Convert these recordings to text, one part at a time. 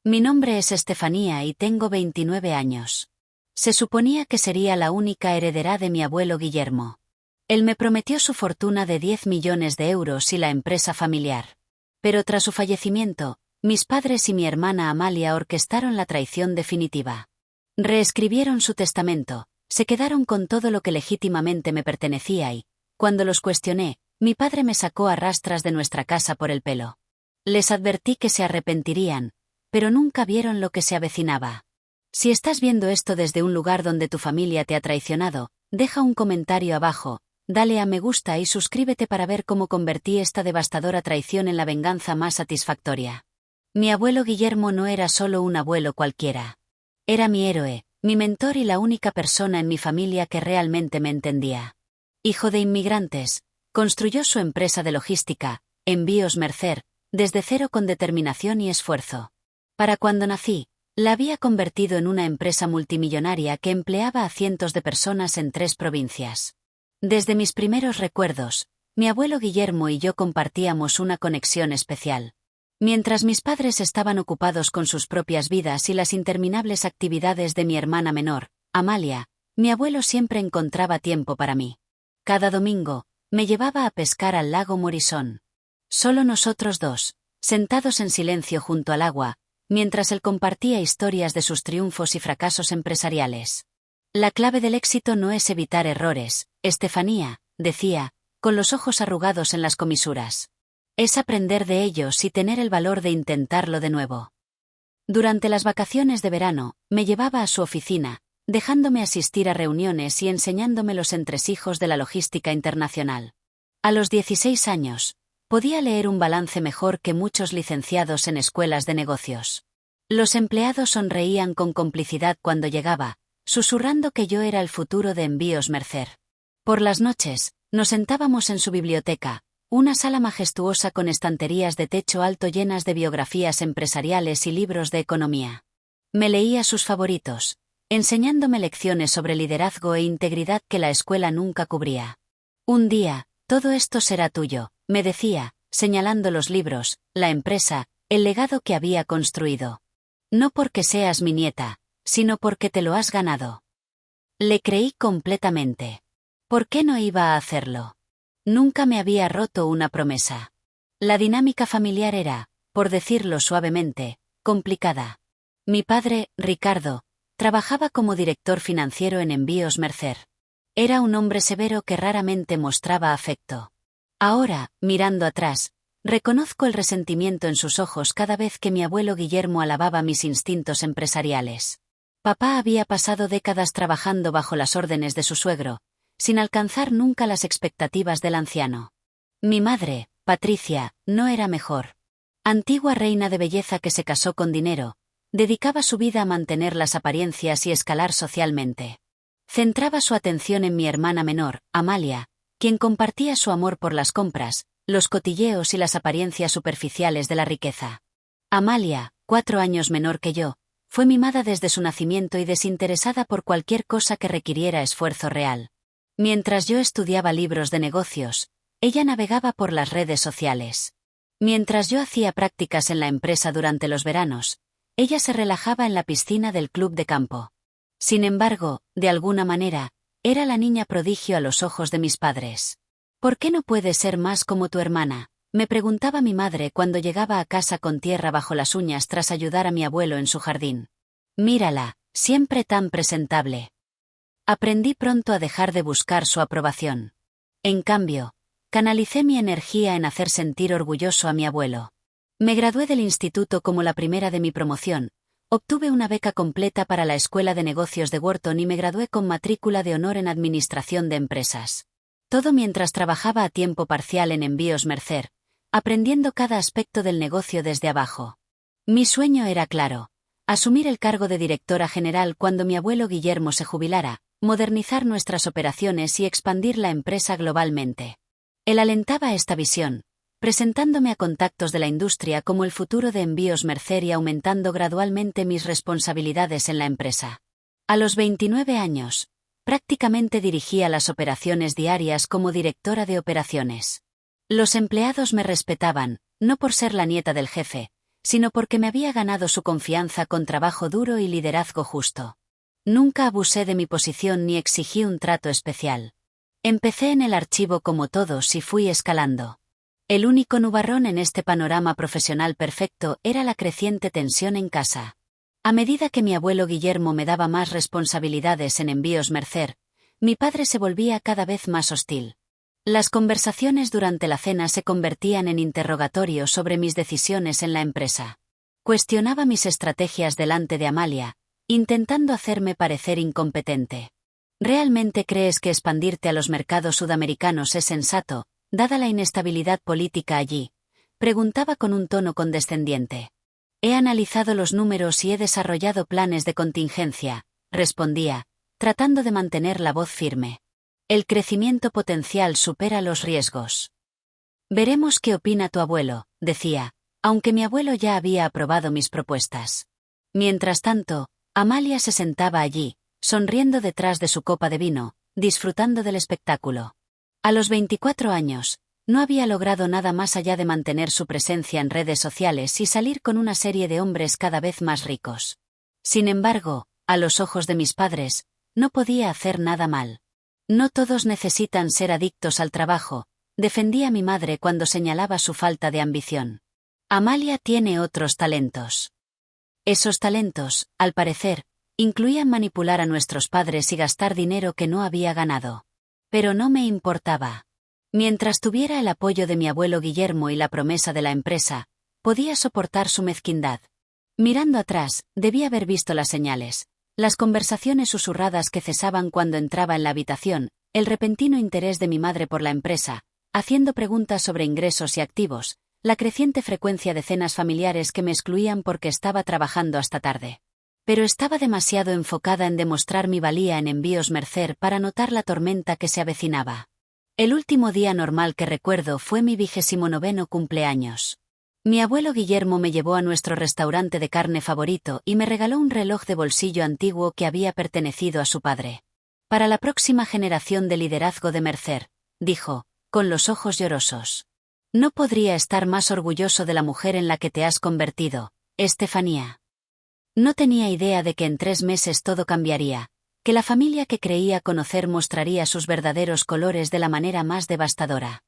Mi nombre es Estefanía y tengo 29 años. Se suponía que sería la única heredera de mi abuelo Guillermo. Él me prometió su fortuna de 10 millones de euros y la empresa familiar. Pero tras su fallecimiento, mis padres y mi hermana Amalia orquestaron la traición definitiva. Reescribieron su testamento, se quedaron con todo lo que legítimamente me pertenecía y, cuando los cuestioné, mi padre me sacó a rastras de nuestra casa por el pelo. Les advertí que se arrepentirían, pero nunca vieron lo que se avecinaba. Si estás viendo esto desde un lugar donde tu familia te ha traicionado, deja un comentario abajo, dale a me gusta y suscríbete para ver cómo convertí esta devastadora traición en la venganza más satisfactoria. Mi abuelo Guillermo no era solo un abuelo cualquiera. Era mi héroe, mi mentor y la única persona en mi familia que realmente me entendía. Hijo de inmigrantes, construyó su empresa de logística, Envíos Mercer, desde cero con determinación y esfuerzo. Para cuando nací, la había convertido en una empresa multimillonaria que empleaba a cientos de personas en 3 provincias. Desde mis primeros recuerdos, mi abuelo Guillermo y yo compartíamos una conexión especial. Mientras mis padres estaban ocupados con sus propias vidas y las interminables actividades de mi hermana menor, Amalia, mi abuelo siempre encontraba tiempo para mí. Cada domingo, me llevaba a pescar al lago Morisón. Solo nosotros dos, sentados en silencio junto al agua, mientras él compartía historias de sus triunfos y fracasos empresariales. La clave del éxito no es evitar errores, Estefanía, decía, con los ojos arrugados en las comisuras. Es aprender de ellos y tener el valor de intentarlo de nuevo. Durante las vacaciones de verano, me llevaba a su oficina, dejándome asistir a reuniones y enseñándome los entresijos de la logística internacional. A los 16 años, podía leer un balance mejor que muchos licenciados en escuelas de negocios. Los empleados sonreían con complicidad cuando llegaba, susurrando que yo era el futuro de Envíos Mercer. Por las noches, nos sentábamos en su biblioteca, una sala majestuosa con estanterías de techo alto llenas de biografías empresariales y libros de economía. Me leía sus favoritos, enseñándome lecciones sobre liderazgo e integridad que la escuela nunca cubría. Un día, todo esto será tuyo, me decía, señalando los libros, la empresa, el legado que había construido. No porque seas mi nieta, sino porque te lo has ganado. Le creí completamente. ¿Por qué no iba a hacerlo? Nunca me había roto una promesa. La dinámica familiar era, por decirlo suavemente, complicada. Mi padre, Ricardo, trabajaba como director financiero en Envíos Mercer. Era un hombre severo que raramente mostraba afecto. Ahora, mirando atrás, reconozco el resentimiento en sus ojos cada vez que mi abuelo Guillermo alababa mis instintos empresariales. Papá había pasado décadas trabajando bajo las órdenes de su suegro, sin alcanzar nunca las expectativas del anciano. Mi madre, Patricia, no era mejor. Antigua reina de belleza que se casó con dinero, dedicaba su vida a mantener las apariencias y escalar socialmente. Centraba su atención en mi hermana menor, Amalia, quien compartía su amor por las compras, los cotilleos y las apariencias superficiales de la riqueza. Amalia, 4 años menor que yo, fue mimada desde su nacimiento y desinteresada por cualquier cosa que requiriera esfuerzo real. Mientras yo estudiaba libros de negocios, ella navegaba por las redes sociales. Mientras yo hacía prácticas en la empresa durante los veranos, ella se relajaba en la piscina del club de campo. Sin embargo, de alguna manera, era la niña prodigio a los ojos de mis padres. ¿Por qué no puedes ser más como tu hermana?, me preguntaba mi madre cuando llegaba a casa con tierra bajo las uñas tras ayudar a mi abuelo en su jardín. Mírala, siempre tan presentable. Aprendí pronto a dejar de buscar su aprobación. En cambio, canalicé mi energía en hacer sentir orgulloso a mi abuelo. Me gradué del instituto como la primera de mi promoción, obtuve una beca completa para la Escuela de Negocios de Wharton y me gradué con matrícula de honor en Administración de Empresas. Todo mientras trabajaba a tiempo parcial en Envíos Mercer, aprendiendo cada aspecto del negocio desde abajo. Mi sueño era claro: asumir el cargo de directora general cuando mi abuelo Guillermo se jubilara, modernizar nuestras operaciones y expandir la empresa globalmente. Él alentaba esta visión, presentándome a contactos de la industria como el futuro de Envíos Mercer y aumentando gradualmente mis responsabilidades en la empresa. A los 29 años, prácticamente dirigía las operaciones diarias como directora de operaciones. Los empleados me respetaban, no por ser la nieta del jefe, sino porque me había ganado su confianza con trabajo duro y liderazgo justo. Nunca abusé de mi posición ni exigí un trato especial. Empecé en el archivo como todos y fui escalando. El único nubarrón en este panorama profesional perfecto era la creciente tensión en casa. A medida que mi abuelo Guillermo me daba más responsabilidades en Envíos Mercer, mi padre se volvía cada vez más hostil. Las conversaciones durante la cena se convertían en interrogatorios sobre mis decisiones en la empresa. Cuestionaba mis estrategias delante de Amalia, intentando hacerme parecer incompetente. ¿Realmente crees que expandirte a los mercados sudamericanos es sensato, dada la inestabilidad política allí? Preguntaba con un tono condescendiente. He analizado los números y he desarrollado planes de contingencia, respondía, tratando de mantener la voz firme. El crecimiento potencial supera los riesgos. Veremos qué opina tu abuelo, decía, aunque mi abuelo ya había aprobado mis propuestas. Mientras tanto, Amalia se sentaba allí, sonriendo detrás de su copa de vino, disfrutando del espectáculo. A los 24 años, no había logrado nada más allá de mantener su presencia en redes sociales y salir con una serie de hombres cada vez más ricos. Sin embargo, a los ojos de mis padres, no podía hacer nada mal. No todos necesitan ser adictos al trabajo, defendía mi madre cuando señalaba su falta de ambición. Amalia tiene otros talentos. Esos talentos, al parecer, incluían manipular a nuestros padres y gastar dinero que no había ganado. Pero no me importaba. Mientras tuviera el apoyo de mi abuelo Guillermo y la promesa de la empresa, podía soportar su mezquindad. Mirando atrás, debí haber visto las señales. Las conversaciones susurradas que cesaban cuando entraba en la habitación, el repentino interés de mi madre por la empresa, haciendo preguntas sobre ingresos y activos, la creciente frecuencia de cenas familiares que me excluían porque estaba trabajando hasta tarde. Pero estaba demasiado enfocada en demostrar mi valía en Envíos Mercer para notar la tormenta que se avecinaba. El último día normal que recuerdo fue mi 29º cumpleaños. Mi abuelo Guillermo me llevó a nuestro restaurante de carne favorito y me regaló un reloj de bolsillo antiguo que había pertenecido a su padre. Para la próxima generación de liderazgo de Mercer, dijo, con los ojos llorosos. No podría estar más orgulloso de la mujer en la que te has convertido, Estefanía. No tenía idea de que en 3 meses todo cambiaría, que la familia que creía conocer mostraría sus verdaderos colores de la manera más devastadora.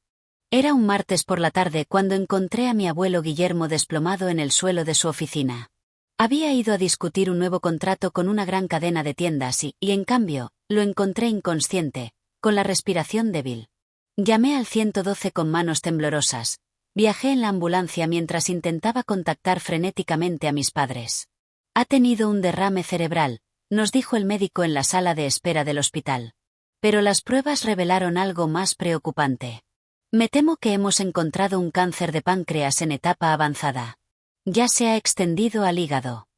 Era un martes por la tarde cuando encontré a mi abuelo Guillermo desplomado en el suelo de su oficina. Había ido a discutir un nuevo contrato con una gran cadena de tiendas y, en cambio, lo encontré inconsciente, con la respiración débil. Llamé al 112 con manos temblorosas. Viajé en la ambulancia mientras intentaba contactar frenéticamente a mis padres. Ha tenido un derrame cerebral, nos dijo el médico en la sala de espera del hospital. Pero las pruebas revelaron algo más preocupante. Me temo que hemos encontrado un cáncer de páncreas en etapa avanzada. Ya se ha extendido al hígado.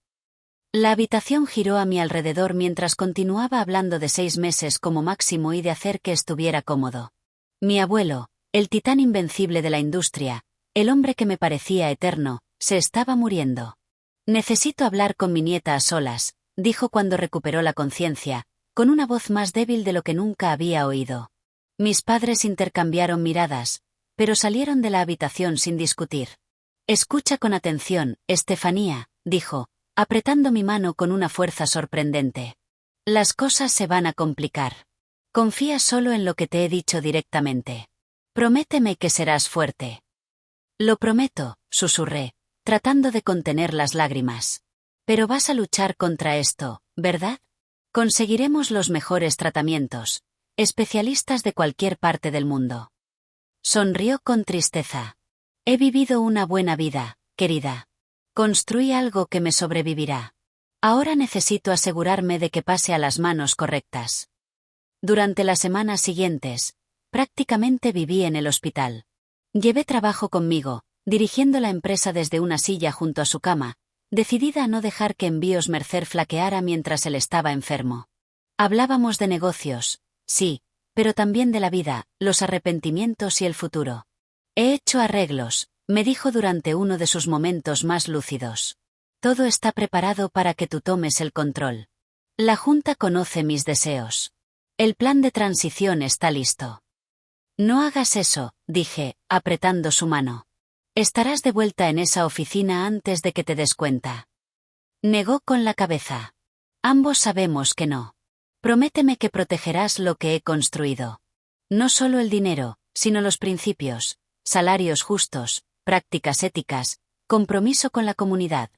La habitación giró a mi alrededor mientras continuaba hablando de 6 meses como máximo y de hacer que estuviera cómodo. Mi abuelo, el titán invencible de la industria, el hombre que me parecía eterno, se estaba muriendo. Necesito hablar con mi nieta a solas, dijo cuando recuperó la conciencia, con una voz más débil de lo que nunca había oído. Mis padres intercambiaron miradas, pero salieron de la habitación sin discutir. Escucha con atención, Estefanía, dijo, apretando mi mano con una fuerza sorprendente. Las cosas se van a complicar. Confía solo en lo que te he dicho directamente. Prométeme que serás fuerte. Lo prometo, susurré, tratando de contener las lágrimas. Pero vas a luchar contra esto, ¿verdad? Conseguiremos los mejores tratamientos. Especialistas de cualquier parte del mundo. Sonrió con tristeza. He vivido una buena vida, querida. Construí algo que me sobrevivirá. Ahora necesito asegurarme de que pase a las manos correctas. Durante las semanas siguientes, prácticamente viví en el hospital. Llevé trabajo conmigo, dirigiendo la empresa desde una silla junto a su cama, decidida a no dejar que Envíos Mercer flaqueara mientras él estaba enfermo. Hablábamos de negocios. Sí, pero también de la vida, los arrepentimientos y el futuro. He hecho arreglos, me dijo durante uno de sus momentos más lúcidos. Todo está preparado para que tú tomes el control. La Junta conoce mis deseos. El plan de transición está listo. No hagas eso, dije, apretando su mano. Estarás de vuelta en esa oficina antes de que te des cuenta. Negó con la cabeza. Ambos sabemos que no. Prométeme que protegerás lo que he construido. No solo el dinero, sino los principios, salarios justos, prácticas éticas, compromiso con la comunidad.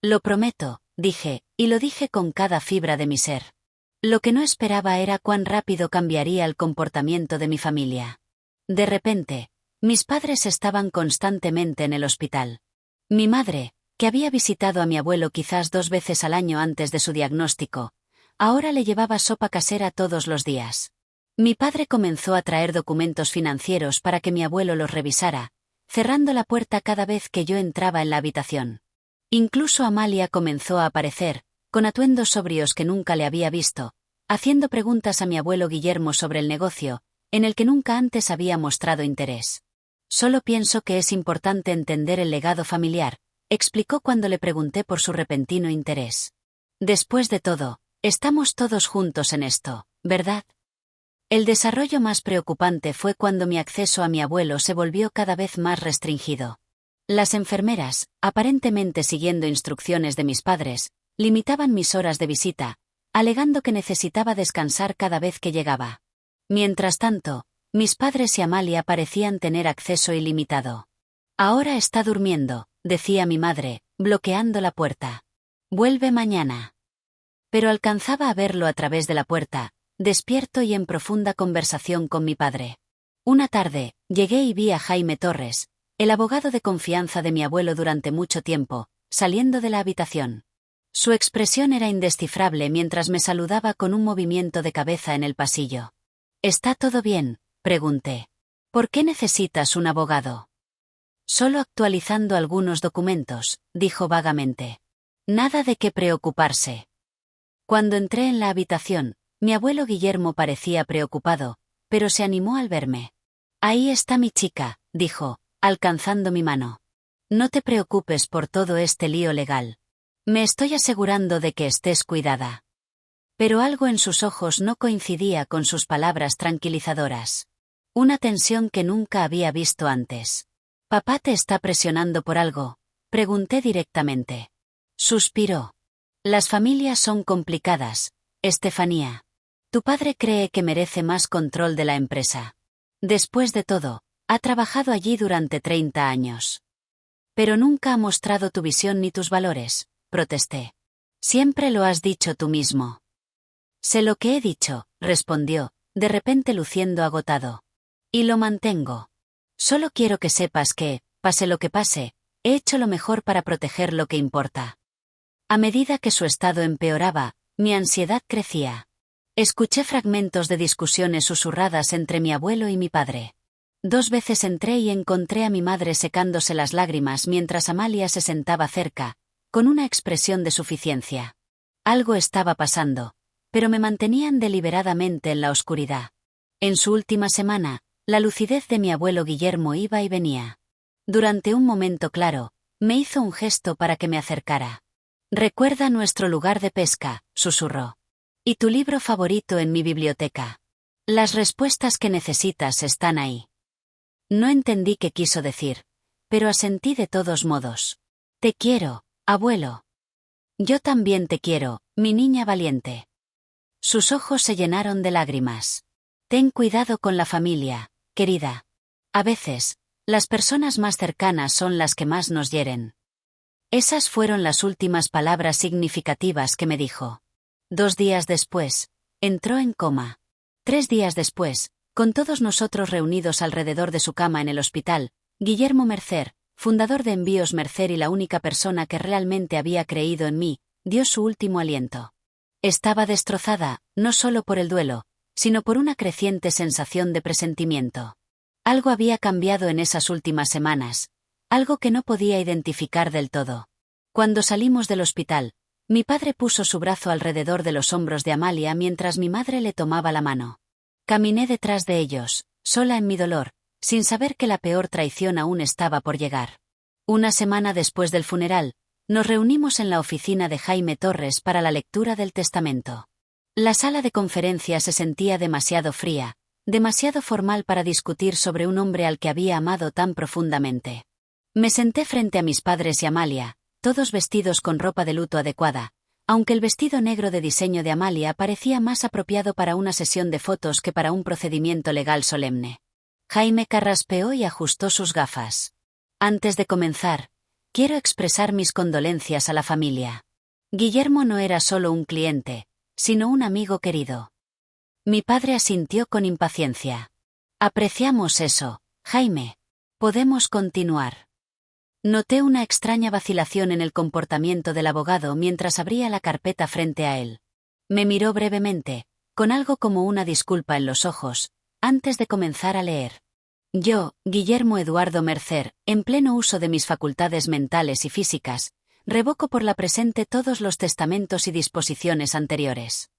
Lo prometo, dije, y lo dije con cada fibra de mi ser. Lo que no esperaba era cuán rápido cambiaría el comportamiento de mi familia. De repente, mis padres estaban constantemente en el hospital. Mi madre, que había visitado a mi abuelo quizás 2 veces al año antes de su diagnóstico, ahora le llevaba sopa casera todos los días. Mi padre comenzó a traer documentos financieros para que mi abuelo los revisara, cerrando la puerta cada vez que yo entraba en la habitación. Incluso Amalia comenzó a aparecer, con atuendos sobrios que nunca le había visto, haciendo preguntas a mi abuelo Guillermo sobre el negocio, en el que nunca antes había mostrado interés. Solo pienso que es importante entender el legado familiar, explicó cuando le pregunté por su repentino interés. Después de todo, estamos todos juntos en esto, ¿verdad? El desarrollo más preocupante fue cuando mi acceso a mi abuelo se volvió cada vez más restringido. Las enfermeras, aparentemente siguiendo instrucciones de mis padres, limitaban mis horas de visita, alegando que necesitaba descansar cada vez que llegaba. Mientras tanto, mis padres y Amalia parecían tener acceso ilimitado. Ahora está durmiendo, decía mi madre, bloqueando la puerta. Vuelve mañana. Pero alcanzaba a verlo a través de la puerta, despierto y en profunda conversación con mi padre. Una tarde, llegué y vi a Jaime Torres, el abogado de confianza de mi abuelo durante mucho tiempo, saliendo de la habitación. Su expresión era indescifrable mientras me saludaba con un movimiento de cabeza en el pasillo. ¿Está todo bien?, pregunté. ¿Por qué necesitas un abogado? Solo actualizando algunos documentos, dijo vagamente. Nada de qué preocuparse. Cuando entré en la habitación, mi abuelo Guillermo parecía preocupado, pero se animó al verme. Ahí está mi chica, dijo, alcanzando mi mano. No te preocupes por todo este lío legal. Me estoy asegurando de que estés cuidada. Pero algo en sus ojos no coincidía con sus palabras tranquilizadoras. Una tensión que nunca había visto antes. ¿Papá te está presionando por algo?, pregunté directamente. Suspiró. Las familias son complicadas, Estefanía. Tu padre cree que merece más control de la empresa. Después de todo, ha trabajado allí durante 30 años. Pero nunca ha mostrado tu visión ni tus valores, protesté. Siempre lo has dicho tú mismo. Sé lo que he dicho, respondió, de repente luciendo agotado. Y lo mantengo. Solo quiero que sepas que, pase lo que pase, he hecho lo mejor para proteger lo que importa. A medida que su estado empeoraba, mi ansiedad crecía. Escuché fragmentos de discusiones susurradas entre mi abuelo y mi padre. 2 veces entré y encontré a mi madre secándose las lágrimas mientras Amalia se sentaba cerca, con una expresión de suficiencia. Algo estaba pasando, pero me mantenían deliberadamente en la oscuridad. En su última semana, la lucidez de mi abuelo Guillermo iba y venía. Durante un momento claro, me hizo un gesto para que me acercara. Recuerda nuestro lugar de pesca, susurró. Y tu libro favorito en mi biblioteca. Las respuestas que necesitas están ahí. No entendí qué quiso decir, pero asentí de todos modos. Te quiero, abuelo. Yo también te quiero, mi niña valiente. Sus ojos se llenaron de lágrimas. Ten cuidado con la familia, querida. A veces, las personas más cercanas son las que más nos hieren. Esas fueron las últimas palabras significativas que me dijo. 2 días después, entró en coma. 3 días después, con todos nosotros reunidos alrededor de su cama en el hospital, Guillermo Mercer, fundador de Envíos Mercer y la única persona que realmente había creído en mí, dio su último aliento. Estaba destrozada, no solo por el duelo, sino por una creciente sensación de presentimiento. Algo había cambiado en esas últimas semanas, algo que no podía identificar del todo. Cuando salimos del hospital, mi padre puso su brazo alrededor de los hombros de Amalia mientras mi madre le tomaba la mano. Caminé detrás de ellos, sola en mi dolor, sin saber que la peor traición aún estaba por llegar. Una semana después del funeral, nos reunimos en la oficina de Jaime Torres para la lectura del testamento. La sala de conferencias se sentía demasiado fría, demasiado formal para discutir sobre un hombre al que había amado tan profundamente. Me senté frente a mis padres y Amalia, todos vestidos con ropa de luto adecuada, aunque el vestido negro de diseño de Amalia parecía más apropiado para una sesión de fotos que para un procedimiento legal solemne. Jaime carraspeó y ajustó sus gafas. Antes de comenzar, quiero expresar mis condolencias a la familia. Guillermo no era solo un cliente, sino un amigo querido. Mi padre asintió con impaciencia. Apreciamos eso, Jaime. Podemos continuar. Noté una extraña vacilación en el comportamiento del abogado mientras abría la carpeta frente a él. Me miró brevemente, con algo como una disculpa en los ojos, antes de comenzar a leer. Yo, Guillermo Eduardo Mercer, en pleno uso de mis facultades mentales y físicas, revoco por la presente todos los testamentos y disposiciones anteriores.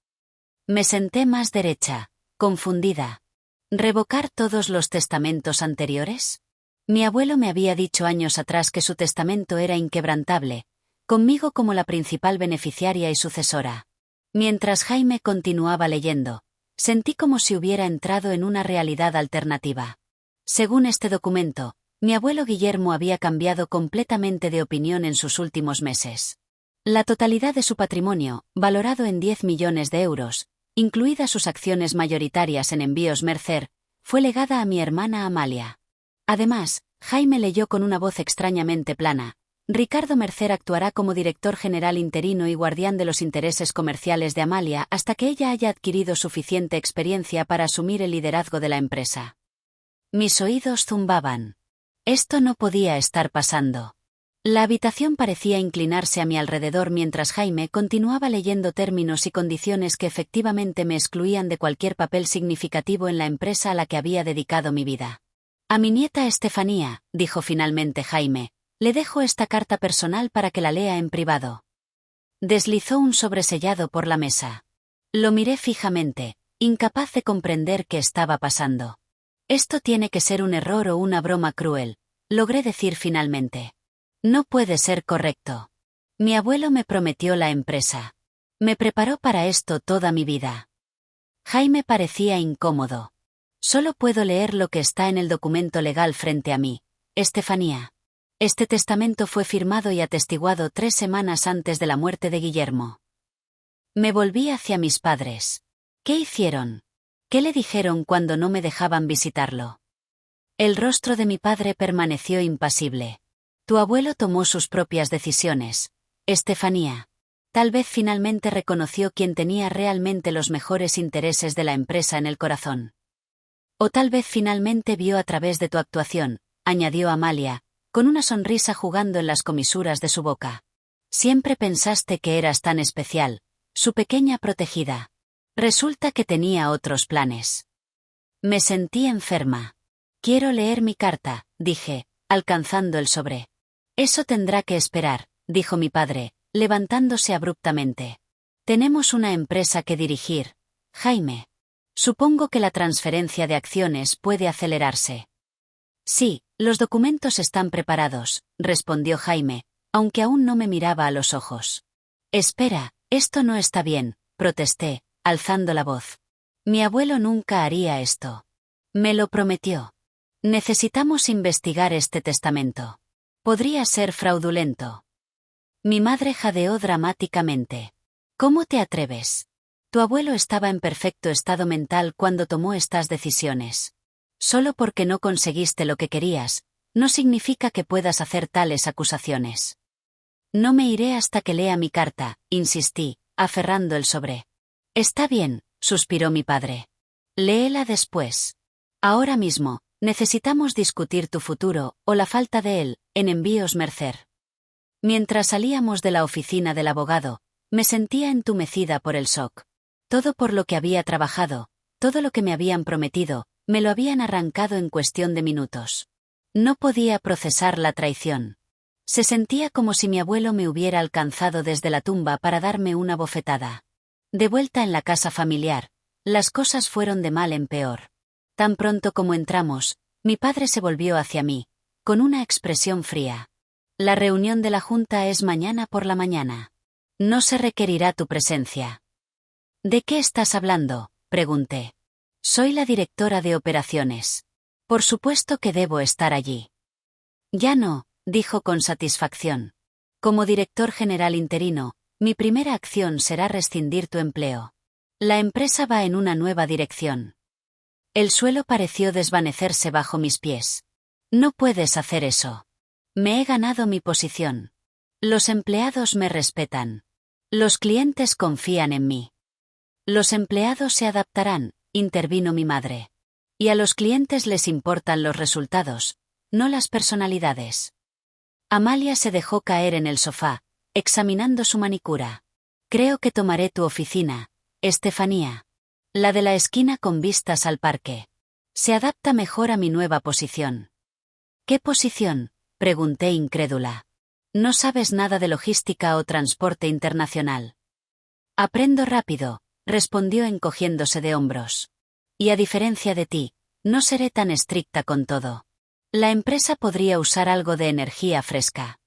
Me senté más derecha, confundida. ¿Revocar todos los testamentos anteriores? Mi abuelo me había dicho años atrás que su testamento era inquebrantable, conmigo como la principal beneficiaria y sucesora. Mientras Jaime continuaba leyendo, sentí como si hubiera entrado en una realidad alternativa. Según este documento, mi abuelo Guillermo había cambiado completamente de opinión en sus últimos meses. La totalidad de su patrimonio, valorado en 10 millones de euros, incluidas sus acciones mayoritarias en Envíos Mercer, fue legada a mi hermana Amalia. Además, Jaime leyó con una voz extrañamente plana: Ricardo Mercer actuará como director general interino y guardián de los intereses comerciales de Amalia hasta que ella haya adquirido suficiente experiencia para asumir el liderazgo de la empresa. Mis oídos zumbaban. Esto no podía estar pasando. La habitación parecía inclinarse a mi alrededor mientras Jaime continuaba leyendo términos y condiciones que efectivamente me excluían de cualquier papel significativo en la empresa a la que había dedicado mi vida. A mi nieta Estefanía, dijo finalmente Jaime, le dejo esta carta personal para que la lea en privado. Deslizó un sobresellado por la mesa. Lo miré fijamente, incapaz de comprender qué estaba pasando. Esto tiene que ser un error o una broma cruel, logré decir finalmente. No puede ser correcto. Mi abuelo me prometió la empresa. Me preparó para esto toda mi vida. Jaime parecía incómodo. Solo puedo leer lo que está en el documento legal frente a mí, Estefanía. Este testamento fue firmado y atestiguado 3 semanas antes de la muerte de Guillermo. Me volví hacia mis padres. ¿Qué hicieron? ¿Qué le dijeron cuando no me dejaban visitarlo? El rostro de mi padre permaneció impasible. Tu abuelo tomó sus propias decisiones, Estefanía. Tal vez finalmente reconoció quién tenía realmente los mejores intereses de la empresa en el corazón. O tal vez finalmente vio a través de tu actuación, añadió Amalia, con una sonrisa jugando en las comisuras de su boca. Siempre pensaste que eras tan especial, su pequeña protegida. Resulta que tenía otros planes. Me sentí enferma. Quiero leer mi carta, dije, alcanzando el sobre. Eso tendrá que esperar, dijo mi padre, levantándose abruptamente. Tenemos una empresa que dirigir, Jaime. Supongo que la transferencia de acciones puede acelerarse. Sí, los documentos están preparados, respondió Jaime, aunque aún no me miraba a los ojos. Espera, esto no está bien, protesté, alzando la voz. Mi abuelo nunca haría esto. Me lo prometió. Necesitamos investigar este testamento. Podría ser fraudulento. Mi madre jadeó dramáticamente. ¿Cómo te atreves? Tu abuelo estaba en perfecto estado mental cuando tomó estas decisiones. Solo porque no conseguiste lo que querías, no significa que puedas hacer tales acusaciones. No me iré hasta que lea mi carta, insistí, aferrando el sobre. Está bien, suspiró mi padre. Léela después. Ahora mismo, necesitamos discutir tu futuro, o la falta de él, en Envíos Mercer. Mientras salíamos de la oficina del abogado, me sentía entumecida por el shock. Todo por lo que había trabajado, todo lo que me habían prometido, me lo habían arrancado en cuestión de minutos. No podía procesar la traición. Se sentía como si mi abuelo me hubiera alcanzado desde la tumba para darme una bofetada. De vuelta en la casa familiar, las cosas fueron de mal en peor. Tan pronto como entramos, mi padre se volvió hacia mí, con una expresión fría. La reunión de la junta es mañana por la mañana. No se requerirá tu presencia. ¿De qué estás hablando?, pregunté. Soy la directora de operaciones. Por supuesto que debo estar allí. Ya no, dijo con satisfacción. Como director general interino, mi primera acción será rescindir tu empleo. La empresa va en una nueva dirección. El suelo pareció desvanecerse bajo mis pies. No puedes hacer eso. Me he ganado mi posición. Los empleados me respetan. Los clientes confían en mí. Los empleados se adaptarán, intervino mi madre. Y a los clientes les importan los resultados, no las personalidades. Amalia se dejó caer en el sofá, examinando su manicura. Creo que tomaré tu oficina, Estefanía. La de la esquina con vistas al parque. Se adapta mejor a mi nueva posición. ¿Qué posición?, pregunté incrédula. No sabes nada de logística o transporte internacional. Aprendo rápido, respondió encogiéndose de hombros. Y a diferencia de ti, no seré tan estricta con todo. La empresa podría usar algo de energía fresca.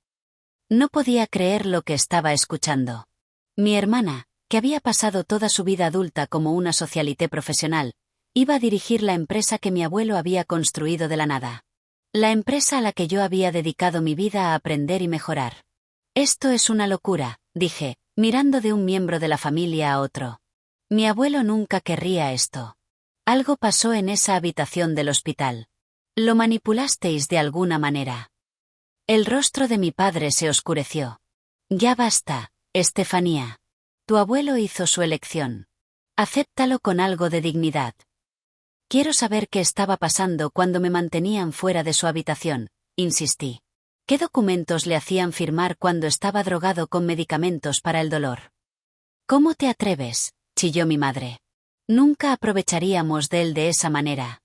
No podía creer lo que estaba escuchando. Mi hermana, que había pasado toda su vida adulta como una socialité profesional, iba a dirigir la empresa que mi abuelo había construido de la nada. La empresa a la que yo había dedicado mi vida a aprender y mejorar. Esto es una locura, dije, mirando de un miembro de la familia a otro. Mi abuelo nunca querría esto. Algo pasó en esa habitación del hospital. Lo manipulasteis de alguna manera. El rostro de mi padre se oscureció. Ya basta, Estefanía. Tu abuelo hizo su elección. Acéptalo con algo de dignidad. Quiero saber qué estaba pasando cuando me mantenían fuera de su habitación, insistí. ¿Qué documentos le hacían firmar cuando estaba drogado con medicamentos para el dolor? ¿Cómo te atreves?, chilló mi madre. Nunca aprovecharíamos de él de esa manera.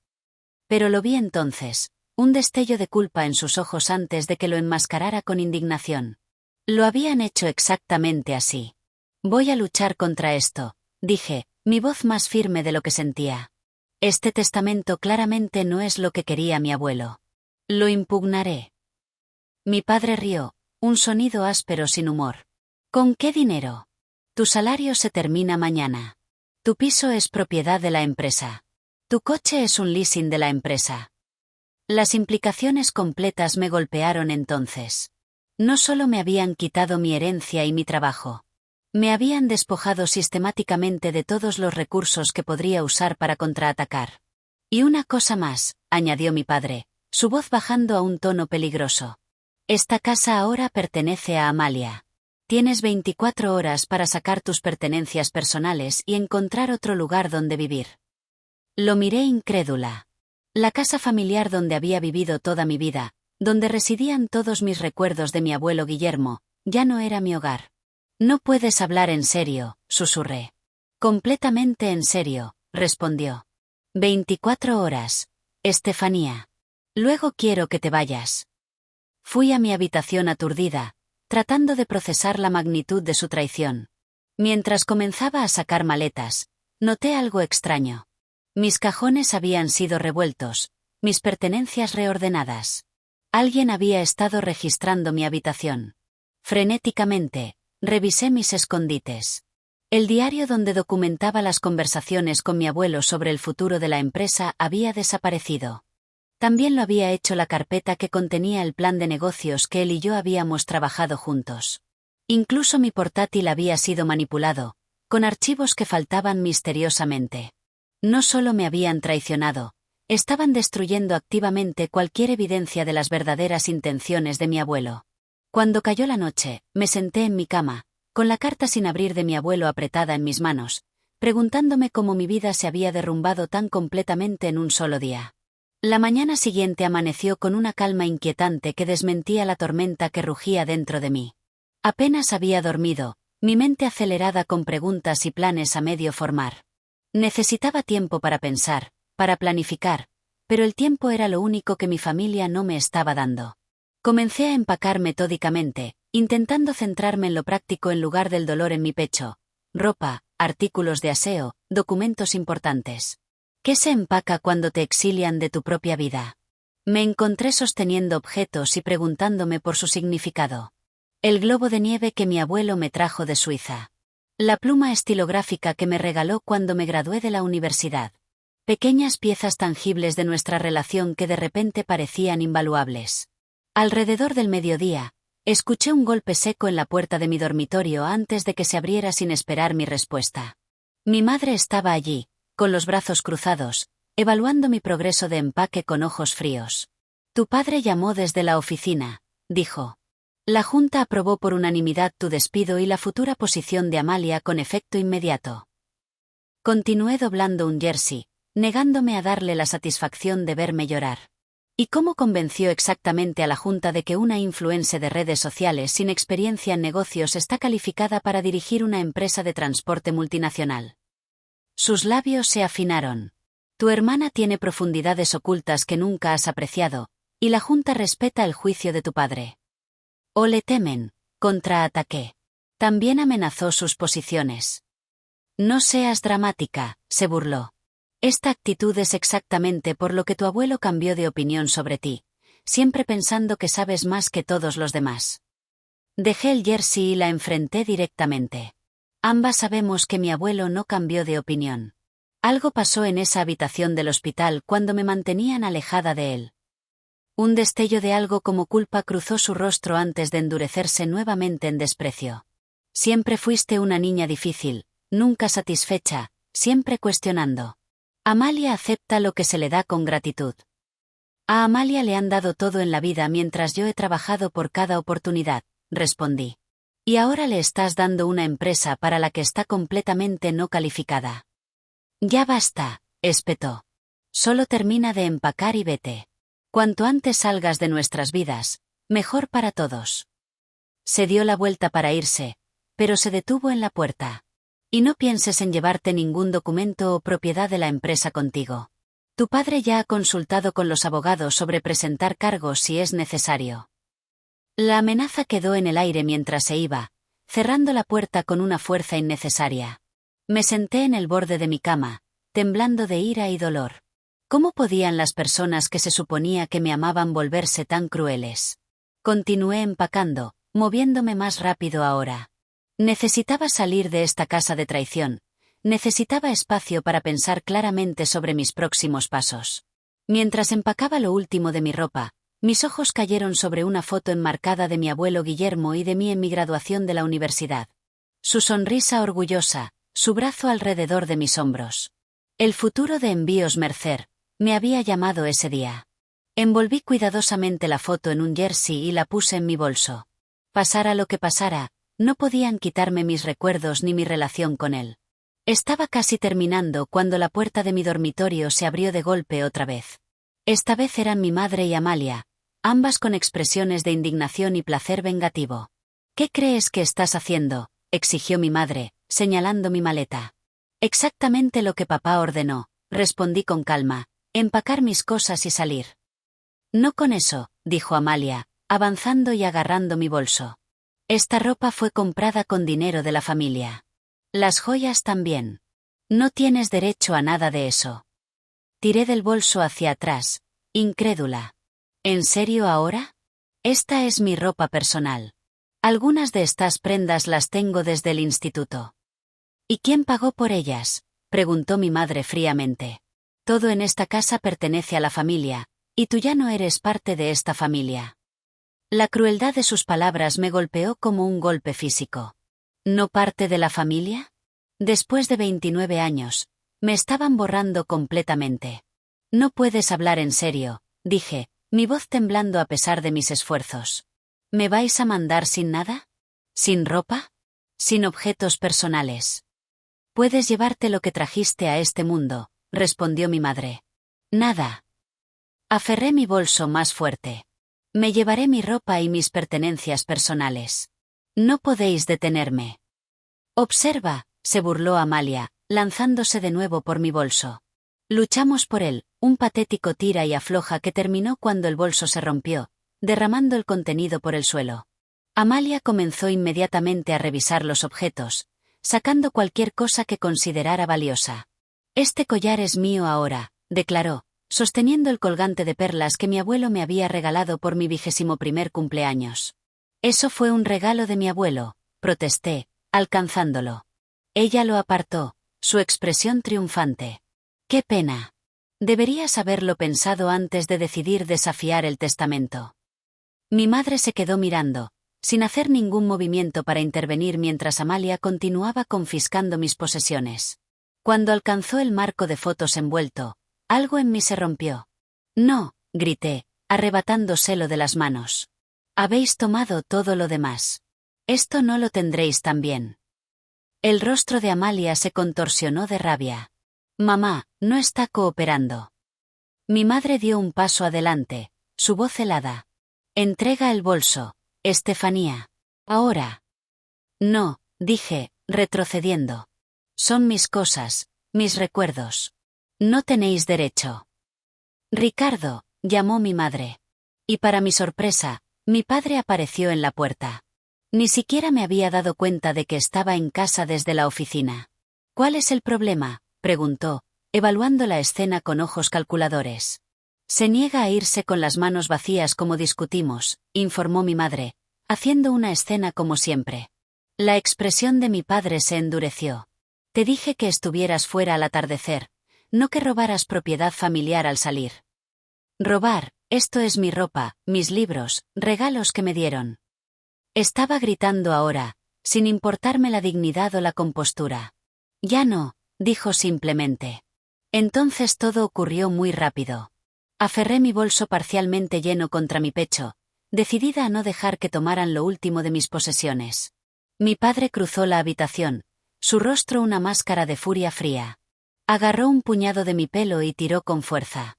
Pero lo vi entonces, un destello de culpa en sus ojos antes de que lo enmascarara con indignación. Lo habían hecho exactamente así. Voy a luchar contra esto, dije, mi voz más firme de lo que sentía. Este testamento claramente no es lo que quería mi abuelo. Lo impugnaré. Mi padre rió, un sonido áspero sin humor. ¿Con qué dinero? Tu salario se termina mañana. Tu piso es propiedad de la empresa. Tu coche es un leasing de la empresa. Las implicaciones completas me golpearon entonces. No solo me habían quitado mi herencia y mi trabajo. Me habían despojado sistemáticamente de todos los recursos que podría usar para contraatacar. Y una cosa más, añadió mi padre, su voz bajando a un tono peligroso. Esta casa ahora pertenece a Amalia. Tienes 24 horas para sacar tus pertenencias personales y encontrar otro lugar donde vivir. Lo miré incrédula. La casa familiar donde había vivido toda mi vida, donde residían todos mis recuerdos de mi abuelo Guillermo, ya no era mi hogar. No puedes hablar en serio, susurré. Completamente en serio, respondió. 24 horas, Estefanía. Luego quiero que te vayas. Fui a mi habitación aturdida, tratando de procesar la magnitud de su traición. Mientras comenzaba a sacar maletas, noté algo extraño. Mis cajones habían sido revueltos, mis pertenencias reordenadas. Alguien había estado registrando mi habitación. Frenéticamente, revisé mis escondites. El diario donde documentaba las conversaciones con mi abuelo sobre el futuro de la empresa había desaparecido. También lo había hecho la carpeta que contenía el plan de negocios que él y yo habíamos trabajado juntos. Incluso mi portátil había sido manipulado, con archivos que faltaban misteriosamente. No solo me habían traicionado, estaban destruyendo activamente cualquier evidencia de las verdaderas intenciones de mi abuelo. Cuando cayó la noche, me senté en mi cama, con la carta sin abrir de mi abuelo apretada en mis manos, preguntándome cómo mi vida se había derrumbado tan completamente en un solo día. La mañana siguiente amaneció con una calma inquietante que desmentía la tormenta que rugía dentro de mí. Apenas había dormido, mi mente acelerada con preguntas y planes a medio formar. Necesitaba tiempo para pensar, para planificar, pero el tiempo era lo único que mi familia no me estaba dando. Comencé a empacar metódicamente, intentando centrarme en lo práctico en lugar del dolor en mi pecho. Ropa, artículos de aseo, documentos importantes. ¿Qué se empaca cuando te exilian de tu propia vida? Me encontré sosteniendo objetos y preguntándome por su significado. El globo de nieve que mi abuelo me trajo de Suiza. La pluma estilográfica que me regaló cuando me gradué de la universidad. Pequeñas piezas tangibles de nuestra relación que de repente parecían invaluables. Alrededor del mediodía, escuché un golpe seco en la puerta de mi dormitorio antes de que se abriera sin esperar mi respuesta. Mi madre estaba allí, con los brazos cruzados, evaluando mi progreso de empaque con ojos fríos. Tu padre llamó desde la oficina, dijo. La Junta aprobó por unanimidad tu despido y la futura posición de Amalia con efecto inmediato. Continué doblando un jersey, negándome a darle la satisfacción de verme llorar. ¿Y cómo convenció exactamente a la Junta de que una influencer de redes sociales sin experiencia en negocios está calificada para dirigir una empresa de transporte multinacional? Sus labios se afinaron. Tu hermana tiene profundidades ocultas que nunca has apreciado, y la Junta respeta el juicio de tu padre. O le temen, contraataqué. También amenazó sus posiciones. No seas dramática, se burló. Esta actitud es exactamente por lo que tu abuelo cambió de opinión sobre ti, siempre pensando que sabes más que todos los demás. Dejé el jersey y la enfrenté directamente. Ambas sabemos que mi abuelo no cambió de opinión. Algo pasó en esa habitación del hospital cuando me mantenían alejada de él. Un destello de algo como culpa cruzó su rostro antes de endurecerse nuevamente en desprecio. Siempre fuiste una niña difícil, nunca satisfecha, siempre cuestionando. Amalia acepta lo que se le da con gratitud. A Amalia le han dado todo en la vida mientras yo he trabajado por cada oportunidad, respondí. Y ahora le estás dando una empresa para la que está completamente no calificada. Ya basta, espetó. Solo termina de empacar y vete. Cuanto antes salgas de nuestras vidas, mejor para todos. Se dio la vuelta para irse, pero se detuvo en la puerta. Y no pienses en llevarte ningún documento o propiedad de la empresa contigo. Tu padre ya ha consultado con los abogados sobre presentar cargos si es necesario. La amenaza quedó en el aire mientras se iba, cerrando la puerta con una fuerza innecesaria. Me senté en el borde de mi cama, temblando de ira y dolor. ¿Cómo podían las personas que se suponía que me amaban volverse tan crueles? Continué empacando, moviéndome más rápido ahora. Necesitaba salir de esta casa de traición. Necesitaba espacio para pensar claramente sobre mis próximos pasos. Mientras empacaba lo último de mi ropa, mis ojos cayeron sobre una foto enmarcada de mi abuelo Guillermo y de mí en mi graduación de la universidad. Su sonrisa orgullosa, su brazo alrededor de mis hombros. El futuro de Envíos Mercer me había llamado ese día. Envolví cuidadosamente la foto en un jersey y la puse en mi bolso. Pasara lo que pasara, no podían quitarme mis recuerdos ni mi relación con él. Estaba casi terminando cuando la puerta de mi dormitorio se abrió de golpe otra vez. Esta vez eran mi madre y Amalia, ambas con expresiones de indignación y placer vengativo. ¿Qué crees que estás haciendo?, exigió mi madre, señalando mi maleta. Exactamente lo que papá ordenó, respondí con calma, empacar mis cosas y salir. No con eso, dijo Amalia, avanzando y agarrando mi bolso. Esta ropa fue comprada con dinero de la familia. Las joyas también. No tienes derecho a nada de eso. Tiré del bolso hacia atrás, incrédula. ¿En serio ahora? Esta es mi ropa personal. Algunas de estas prendas las tengo desde el instituto. ¿Y quién pagó por ellas?, preguntó mi madre fríamente. Todo en esta casa pertenece a la familia, y tú ya no eres parte de esta familia. La crueldad de sus palabras me golpeó como un golpe físico. ¿No parte de la familia? Después de 29 años, me estaban borrando completamente. No puedes hablar en serio, dije, mi voz temblando a pesar de mis esfuerzos. ¿Me vais a mandar sin nada? ¿Sin ropa? ¿Sin objetos personales? Puedes llevarte lo que trajiste a este mundo, respondió mi madre. Nada. Aferré mi bolso más fuerte. Me llevaré mi ropa y mis pertenencias personales. No podéis detenerme. Observa, se burló Amalia, lanzándose de nuevo por mi bolso. Luchamos por él, un patético tira y afloja que terminó cuando el bolso se rompió, derramando el contenido por el suelo. Amalia comenzó inmediatamente a revisar los objetos, sacando cualquier cosa que considerara valiosa. Este collar es mío ahora, declaró, sosteniendo el colgante de perlas que mi abuelo me había regalado por mi 21º cumpleaños. Eso fue un regalo de mi abuelo, protesté, alcanzándolo. Ella lo apartó, su expresión triunfante. ¡Qué pena! Deberías haberlo pensado antes de decidir desafiar el testamento. Mi madre se quedó mirando, sin hacer ningún movimiento para intervenir mientras Amalia continuaba confiscando mis posesiones. Cuando alcanzó el marco de fotos envuelto, algo en mí se rompió. No, grité, arrebatándoselo de las manos. Habéis tomado todo lo demás. Esto no lo tendréis también. El rostro de Amalia se contorsionó de rabia. Mamá, no está cooperando. Mi madre dio un paso adelante, su voz helada. Entrega el bolso, Estefanía. Ahora. No, dije, retrocediendo. Son mis cosas, mis recuerdos. No tenéis derecho. Ricardo, llamó mi madre. Y para mi sorpresa, mi padre apareció en la puerta. Ni siquiera me había dado cuenta de que estaba en casa desde la oficina. ¿Cuál es el problema?, preguntó, evaluando la escena con ojos calculadores. Se niega a irse con las manos vacías como discutimos, informó mi madre, haciendo una escena como siempre. La expresión de mi padre se endureció. Te dije que estuvieras fuera al atardecer, no que robaras propiedad familiar al salir. Robar, esto es mi ropa, mis libros, regalos que me dieron. Estaba gritando ahora, sin importarme la dignidad o la compostura. Ya no, dijo simplemente. Entonces todo ocurrió muy rápido. Aferré mi bolso parcialmente lleno contra mi pecho, decidida a no dejar que tomaran lo último de mis posesiones. Mi padre cruzó la habitación, su rostro una máscara de furia fría. Agarró un puñado de mi pelo y tiró con fuerza.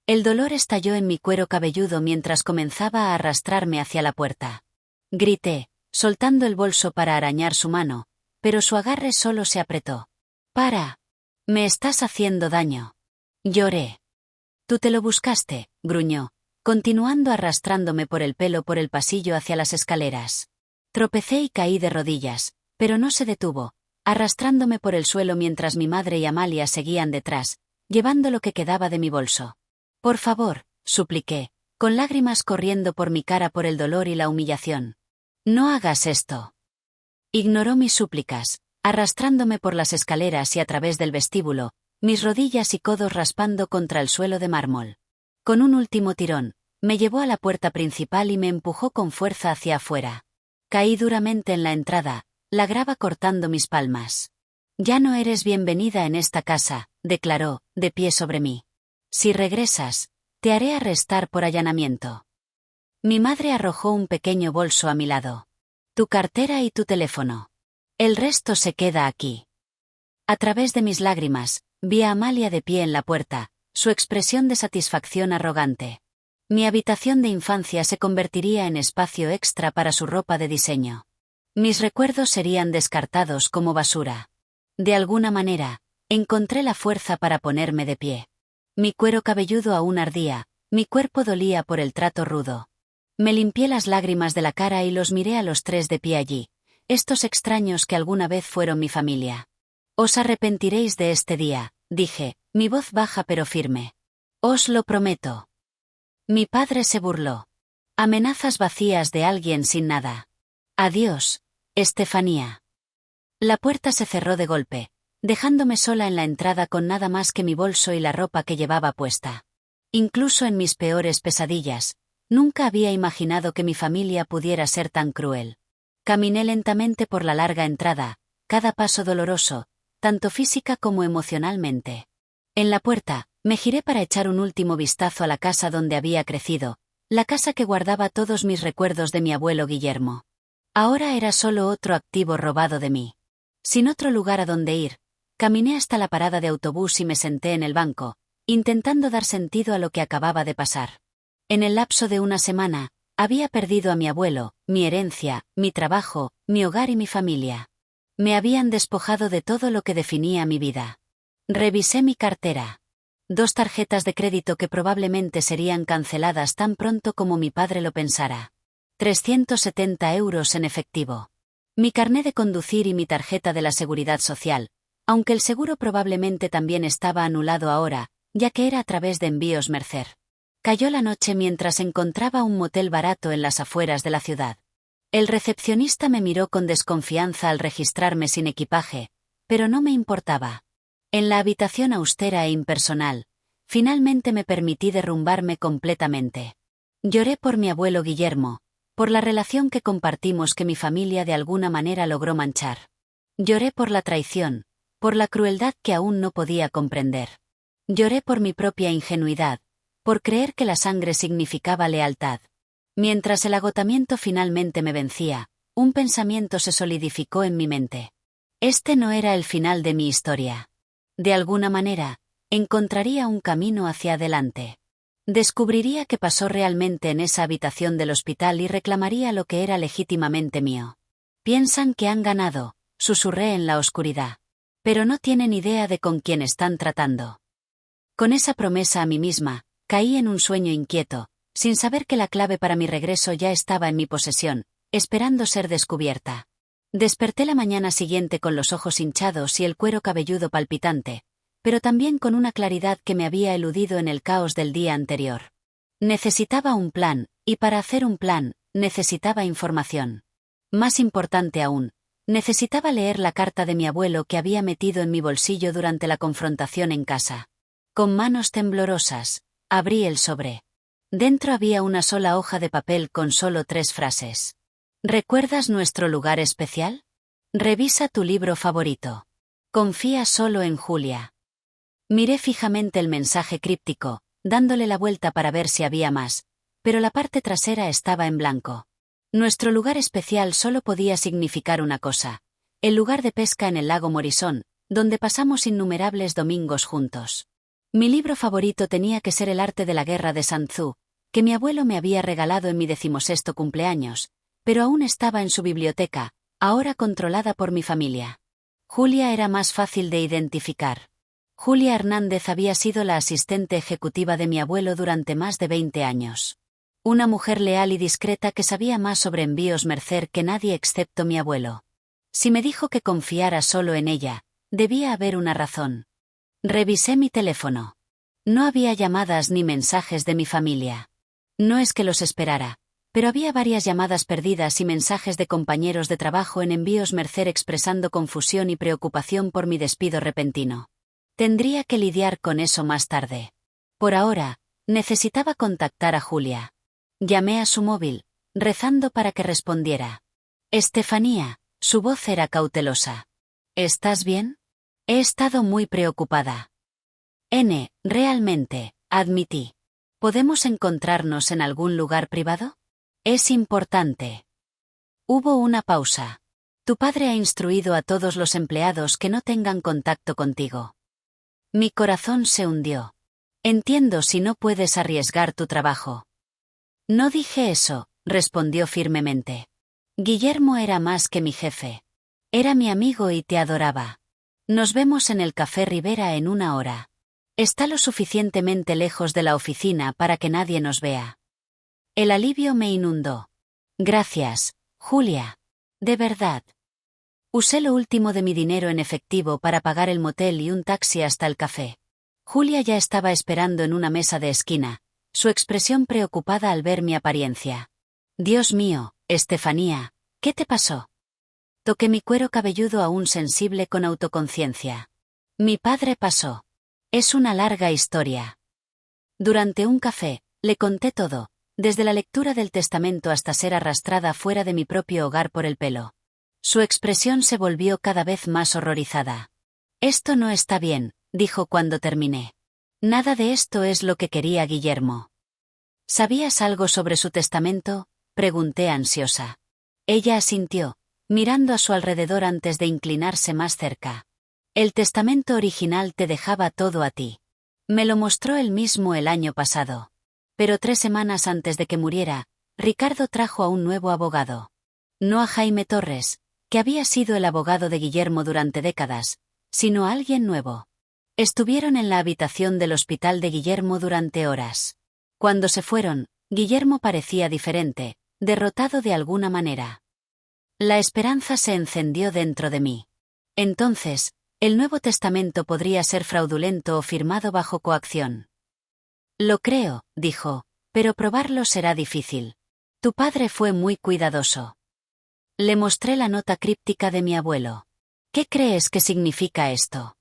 El dolor estalló en mi cuero cabelludo mientras comenzaba a arrastrarme hacia la puerta. Grité, soltando el bolso para arañar su mano, pero su agarre solo se apretó. «Para. Me estás haciendo daño». Lloré. «Tú te lo buscaste», gruñó, continuando arrastrándome por el pelo por el pasillo hacia las escaleras. Tropecé y caí de rodillas, pero no se detuvo, arrastrándome por el suelo mientras mi madre y Amalia seguían detrás, llevando lo que quedaba de mi bolso. «Por favor», supliqué, con lágrimas corriendo por mi cara por el dolor y la humillación. «No hagas esto». Ignoró mis súplicas, arrastrándome por las escaleras y a través del vestíbulo, mis rodillas y codos raspando contra el suelo de mármol. Con un último tirón, me llevó a la puerta principal y me empujó con fuerza hacia afuera. Caí duramente en la entrada, la grava cortando mis palmas. «Ya no eres bienvenida en esta casa», declaró, de pie sobre mí. «Si regresas, te haré arrestar por allanamiento». Mi madre arrojó un pequeño bolso a mi lado. «Tu cartera y tu teléfono. El resto se queda aquí». A través de mis lágrimas, vi a Amalia de pie en la puerta, su expresión de satisfacción arrogante. Mi habitación de infancia se convertiría en espacio extra para su ropa de diseño. Mis recuerdos serían descartados como basura. De alguna manera, encontré la fuerza para ponerme de pie. Mi cuero cabelludo aún ardía, mi cuerpo dolía por el trato rudo. Me limpié las lágrimas de la cara y los miré a los tres de pie allí, estos extraños que alguna vez fueron mi familia. «Os arrepentiréis de este día», dije, mi voz baja pero firme. «Os lo prometo». Mi padre se burló. Amenazas vacías de alguien sin nada. «Adiós, Estefanía». La puerta se cerró de golpe, dejándome sola en la entrada con nada más que mi bolso y la ropa que llevaba puesta. Incluso en mis peores pesadillas, nunca había imaginado que mi familia pudiera ser tan cruel. Caminé lentamente por la larga entrada, cada paso doloroso, tanto física como emocionalmente. En la puerta, me giré para echar un último vistazo a la casa donde había crecido, la casa que guardaba todos mis recuerdos de mi abuelo Guillermo. Ahora era solo otro activo robado de mí. Sin otro lugar a donde ir, caminé hasta la parada de autobús y me senté en el banco, intentando dar sentido a lo que acababa de pasar. En el lapso de una semana, había perdido a mi abuelo, mi herencia, mi trabajo, mi hogar y mi familia. Me habían despojado de todo lo que definía mi vida. Revisé mi cartera. 2 tarjetas de crédito que probablemente serían canceladas tan pronto como mi padre lo pensara. 370 € en efectivo. Mi carné de conducir y mi tarjeta de la Seguridad Social, aunque el seguro probablemente también estaba anulado ahora, ya que era a través de envíos Mercer. Cayó la noche mientras encontraba un motel barato en las afueras de la ciudad. El recepcionista me miró con desconfianza al registrarme sin equipaje, pero no me importaba. En la habitación austera e impersonal, finalmente me permití derrumbarme completamente. Lloré por mi abuelo Guillermo, por la relación que compartimos que mi familia de alguna manera logró manchar. Lloré por la traición, por la crueldad que aún no podía comprender. Lloré por mi propia ingenuidad, por creer que la sangre significaba lealtad. Mientras el agotamiento finalmente me vencía, un pensamiento se solidificó en mi mente. Este no era el final de mi historia. De alguna manera, encontraría un camino hacia adelante. Descubriría qué pasó realmente en esa habitación del hospital y reclamaría lo que era legítimamente mío. Piensan que han ganado, susurré en la oscuridad. Pero no tienen idea de con quién están tratando. Con esa promesa a mí misma, caí en un sueño inquieto, sin saber que la clave para mi regreso ya estaba en mi posesión, esperando ser descubierta. Desperté la mañana siguiente con los ojos hinchados y el cuero cabelludo palpitante, pero también con una claridad que me había eludido en el caos del día anterior. Necesitaba un plan, y para hacer un plan, necesitaba información. Más importante aún, necesitaba leer la carta de mi abuelo que había metido en mi bolsillo durante la confrontación en casa. Con manos temblorosas, abrí el sobre. Dentro había una sola hoja de papel con solo 3 frases. ¿Recuerdas nuestro lugar especial? Revisa tu libro favorito. Confía solo en Julia. Miré fijamente el mensaje críptico, dándole la vuelta para ver si había más, pero la parte trasera estaba en blanco. Nuestro lugar especial solo podía significar una cosa: el lugar de pesca en el lago Morison, donde pasamos innumerables domingos juntos. Mi libro favorito tenía que ser El arte de la guerra de Sun Tzu, que mi abuelo me había regalado en mi 16º cumpleaños, pero aún estaba en su biblioteca, ahora controlada por mi familia. Julia era más fácil de identificar. Julia Hernández había sido la asistente ejecutiva de mi abuelo durante más de 20 años. Una mujer leal y discreta que sabía más sobre envíos Mercer que nadie excepto mi abuelo. Si me dijo que confiara solo en ella, debía haber una razón. Revisé mi teléfono. No había llamadas ni mensajes de mi familia. No es que los esperara, pero había varias llamadas perdidas y mensajes de compañeros de trabajo en envíos Mercer expresando confusión y preocupación por mi despido repentino. Tendría que lidiar con eso más tarde. Por ahora, necesitaba contactar a Julia. Llamé a su móvil, rezando para que respondiera. Estefanía, su voz era cautelosa. ¿Estás bien? He estado muy preocupada. Realmente, admití. ¿Podemos encontrarnos en algún lugar privado? Es importante. Hubo una pausa. Tu padre ha instruido a todos los empleados que no tengan contacto contigo. Mi corazón se hundió. Entiendo si no puedes arriesgar tu trabajo. No dije eso, respondió firmemente. Guillermo era más que mi jefe. Era mi amigo y te adoraba. Nos vemos en el Café Rivera en 1 hora. Está lo suficientemente lejos de la oficina para que nadie nos vea. El alivio me inundó. Gracias, Julia. De verdad. Usé lo último de mi dinero en efectivo para pagar el motel y un taxi hasta el café. Julia ya estaba esperando en una mesa de esquina, su expresión preocupada al ver mi apariencia. Dios mío, Estefanía, ¿qué te pasó? Toqué mi cuero cabelludo aún sensible con autoconciencia. Mi padre pasó. Es una larga historia. Durante un café, le conté todo, desde la lectura del testamento hasta ser arrastrada fuera de mi propio hogar por el pelo. Su expresión se volvió cada vez más horrorizada. Esto no está bien, dijo cuando terminé. Nada de esto es lo que quería Guillermo. ¿Sabías algo sobre su testamento?, pregunté ansiosa. Ella asintió, mirando a su alrededor antes de inclinarse más cerca. El testamento original te dejaba todo a ti. Me lo mostró él mismo el año pasado. Pero 3 semanas antes de que muriera, Ricardo trajo a un nuevo abogado. No a Jaime Torres, que había sido el abogado de Guillermo durante décadas, sino a alguien nuevo. Estuvieron en la habitación del hospital de Guillermo durante horas. Cuando se fueron, Guillermo parecía diferente, derrotado de alguna manera. La esperanza se encendió dentro de mí. Entonces, el Nuevo Testamento podría ser fraudulento o firmado bajo coacción. Lo creo, dijo, pero probarlo será difícil. Tu padre fue muy cuidadoso. Le mostré la nota críptica de mi abuelo. ¿Qué crees que significa esto?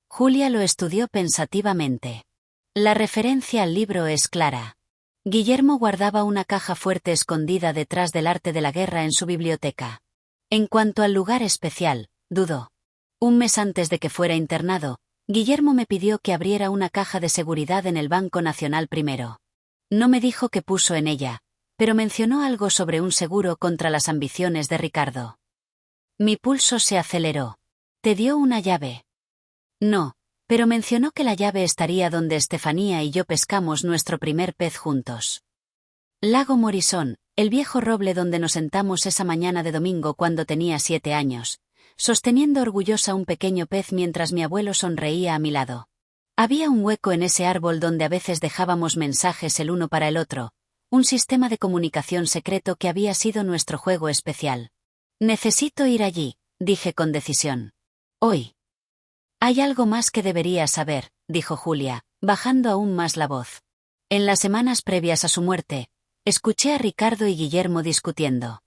Julia lo estudió pensativamente. La referencia al libro es clara. Guillermo guardaba una caja fuerte escondida detrás del arte de la guerra en su biblioteca. En cuanto al lugar especial, dudó. Un mes antes de que fuera internado, Guillermo me pidió que abriera una caja de seguridad en el Banco Nacional primero. No me dijo qué puso en ella, pero mencionó algo sobre un seguro contra las ambiciones de Ricardo. Mi pulso se aceleró. ¿Te dio una llave? No, pero mencionó que la llave estaría donde Estefanía y yo pescamos nuestro primer pez juntos. Lago Morison, el viejo roble donde nos sentamos esa mañana de domingo cuando tenía 7 años, sosteniendo orgullosa un pequeño pez mientras mi abuelo sonreía a mi lado. Había un hueco en ese árbol donde a veces dejábamos mensajes el uno para el otro, un sistema de comunicación secreto que había sido nuestro juego especial. Necesito ir allí, dije con decisión. Hoy. Hay algo más que deberías saber, dijo Julia, bajando aún más la voz. En las semanas previas a su muerte, escuché a Ricardo y Guillermo discutiendo.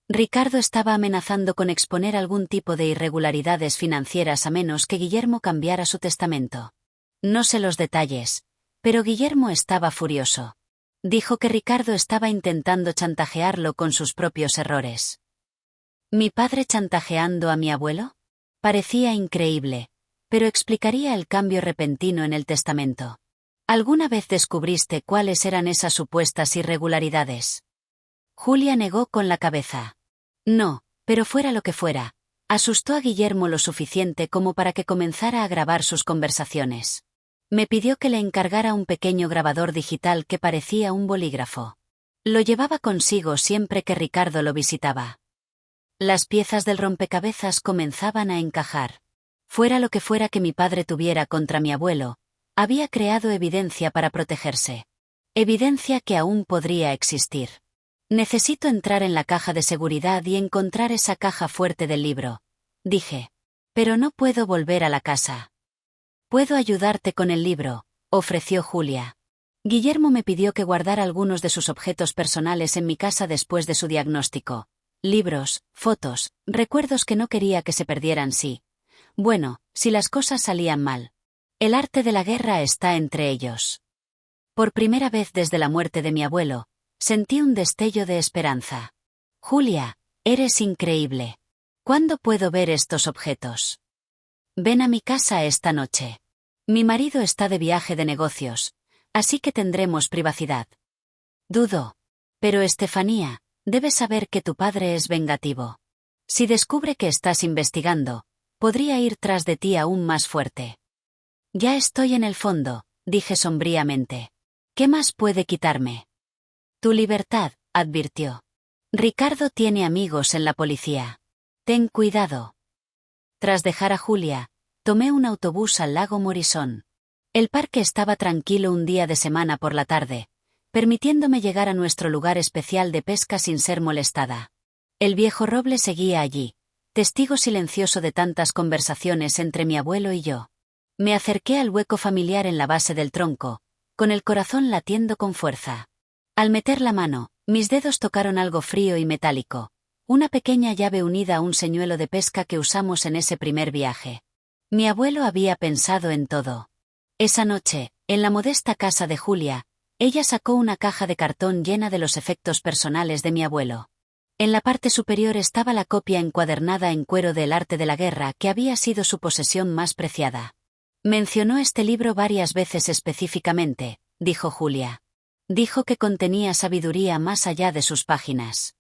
Ricardo estaba amenazando con exponer algún tipo de irregularidades financieras a menos que Guillermo cambiara su testamento. No sé los detalles, pero Guillermo estaba furioso. Dijo que Ricardo estaba intentando chantajearlo con sus propios errores. ¿Mi padre chantajeando a mi abuelo? Parecía increíble, pero explicaría el cambio repentino en el testamento. ¿Alguna vez descubriste cuáles eran esas supuestas irregularidades? Julia negó con la cabeza. No, pero fuera lo que fuera, asustó a Guillermo lo suficiente como para que comenzara a grabar sus conversaciones. Me pidió que le encargara un pequeño grabador digital que parecía un bolígrafo. Lo llevaba consigo siempre que Ricardo lo visitaba. Las piezas del rompecabezas comenzaban a encajar. Fuera lo que fuera que mi padre tuviera contra mi abuelo, había creado evidencia para protegerse. Evidencia que aún podría existir. Necesito entrar en la caja de seguridad y encontrar esa caja fuerte del libro, dije. Pero no puedo volver a la casa. Puedo ayudarte con el libro, ofreció Julia. Guillermo me pidió que guardara algunos de sus objetos personales en mi casa después de su diagnóstico. Libros, fotos, recuerdos que no quería que se perdieran Bueno, si las cosas salían mal. El arte de la guerra está entre ellos. Por primera vez desde la muerte de mi abuelo, sentí un destello de esperanza. Julia, eres increíble. ¿Cuándo puedo ver estos objetos? Ven a mi casa esta noche. Mi marido está de viaje de negocios, así que tendremos privacidad. Dudo. Pero Estefanía, debes saber que tu padre es vengativo. Si descubre que estás investigando, podría ir tras de ti aún más fuerte. Ya estoy en el fondo, dije sombríamente. ¿Qué más puede quitarme? Tu libertad, advirtió. Ricardo tiene amigos en la policía. Ten cuidado. Tras dejar a Julia, tomé un autobús al lago Morison. El parque estaba tranquilo un día de semana por la tarde, permitiéndome llegar a nuestro lugar especial de pesca sin ser molestada. El viejo roble seguía allí, testigo silencioso de tantas conversaciones entre mi abuelo y yo. Me acerqué al hueco familiar en la base del tronco, con el corazón latiendo con fuerza. Al meter la mano, mis dedos tocaron algo frío y metálico, una pequeña llave unida a un señuelo de pesca que usamos en ese primer viaje. Mi abuelo había pensado en todo. Esa noche, en la modesta casa de Julia, ella sacó una caja de cartón llena de los efectos personales de mi abuelo. En la parte superior estaba la copia encuadernada en cuero del arte de la guerra que había sido su posesión más preciada. Mencionó este libro varias veces específicamente, dijo Julia. Dijo que contenía sabiduría más allá de sus páginas.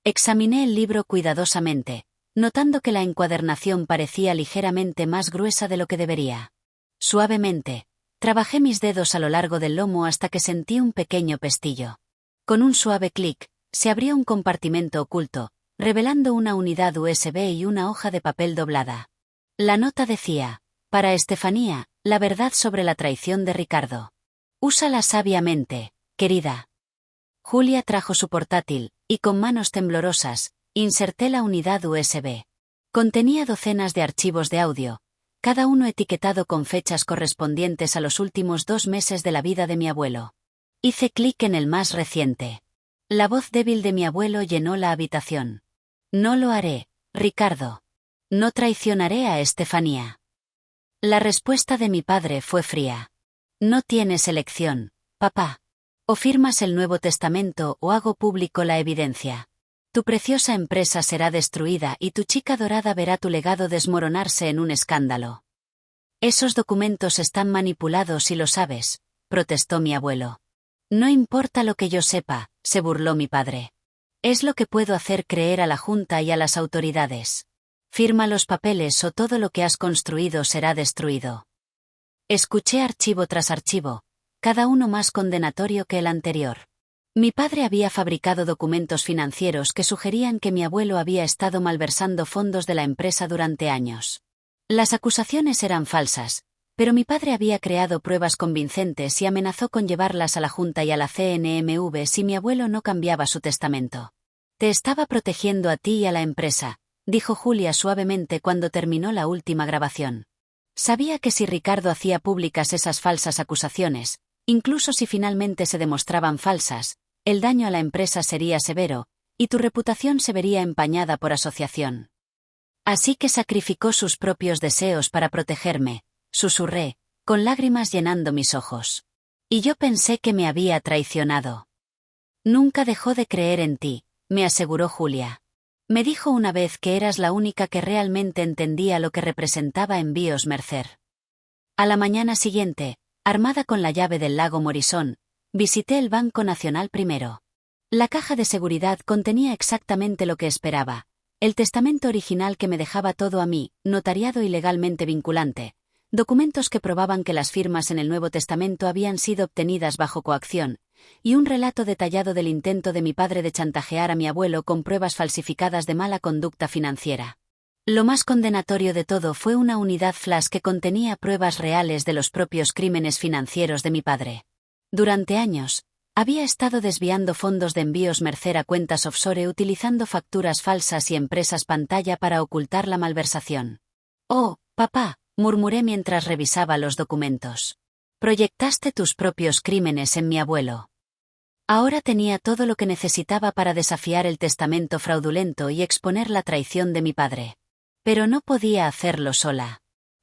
Examiné el libro cuidadosamente, notando que la encuadernación parecía ligeramente más gruesa de lo que debería. Suavemente, trabajé mis dedos a lo largo del lomo hasta que sentí un pequeño pestillo. Con un suave clic, se abrió un compartimento oculto, revelando una unidad USB y una hoja de papel doblada. La nota decía: para Estefanía, la verdad sobre la traición de Ricardo. Úsala sabiamente, querida. Julia trajo su portátil, y con manos temblorosas, inserté la unidad USB. Contenía docenas de archivos de audio, cada uno etiquetado con fechas correspondientes a los últimos 2 meses de la vida de mi abuelo. Hice clic en el más reciente. La voz débil de mi abuelo llenó la habitación. No lo haré, Ricardo. No traicionaré a Estefanía. La respuesta de mi padre fue fría. No tienes elección, papá. O firmas el Nuevo Testamento o hago público la evidencia. Tu preciosa empresa será destruida y tu chica dorada verá tu legado desmoronarse en un escándalo. Esos documentos están manipulados y lo sabes, protestó mi abuelo. No importa lo que yo sepa, se burló mi padre. Es lo que puedo hacer creer a la Junta y a las autoridades. Firma los papeles o todo lo que has construido será destruido. Escuché archivo tras archivo, cada uno más condenatorio que el anterior. Mi padre había fabricado documentos financieros que sugerían que mi abuelo había estado malversando fondos de la empresa durante años. Las acusaciones eran falsas, pero mi padre había creado pruebas convincentes y amenazó con llevarlas a la Junta y a la CNMV si mi abuelo no cambiaba su testamento. Te estaba protegiendo a ti y a la empresa, dijo Julia suavemente cuando terminó la última grabación. Sabía que si Ricardo hacía públicas esas falsas acusaciones, incluso si finalmente se demostraban falsas, el daño a la empresa sería severo, y tu reputación se vería empañada por asociación. Así que sacrificó sus propios deseos para protegerme, susurré, con lágrimas llenando mis ojos. Y yo pensé que me había traicionado. Nunca dejó de creer en ti, me aseguró Julia. Me dijo una vez que eras la única que realmente entendía lo que representaba Envíos Mercer. A la mañana siguiente, armada con la llave del lago Morison, visité el Banco Nacional primero. La caja de seguridad contenía exactamente lo que esperaba, el testamento original que me dejaba todo a mí, notariado y legalmente vinculante, documentos que probaban que las firmas en el Nuevo Testamento habían sido obtenidas bajo coacción, y un relato detallado del intento de mi padre de chantajear a mi abuelo con pruebas falsificadas de mala conducta financiera. Lo más condenatorio de todo fue una unidad flash que contenía pruebas reales de los propios crímenes financieros de mi padre. Durante años, había estado desviando fondos de Envíos Mercer a cuentas offshore utilizando facturas falsas y empresas pantalla para ocultar la malversación. Oh, papá, murmuré mientras revisaba los documentos. Proyectaste tus propios crímenes en mi abuelo. Ahora tenía todo lo que necesitaba para desafiar el testamento fraudulento y exponer la traición de mi padre. Pero no podía hacerlo sola.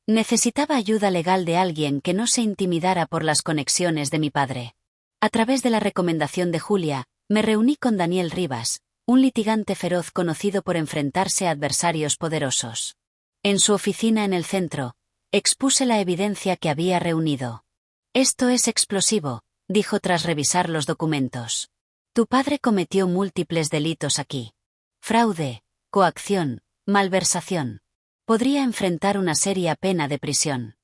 Necesitaba ayuda legal de alguien que no se intimidara por las conexiones de mi padre. A través de la recomendación de Julia, me reuní con Daniel Rivas, un litigante feroz conocido por enfrentarse a adversarios poderosos. En su oficina en el centro, expuse la evidencia que había reunido. Esto es explosivo, dijo tras revisar los documentos. Tu padre cometió múltiples delitos aquí. Fraude, coacción, malversación. Podría enfrentar una seria pena de prisión.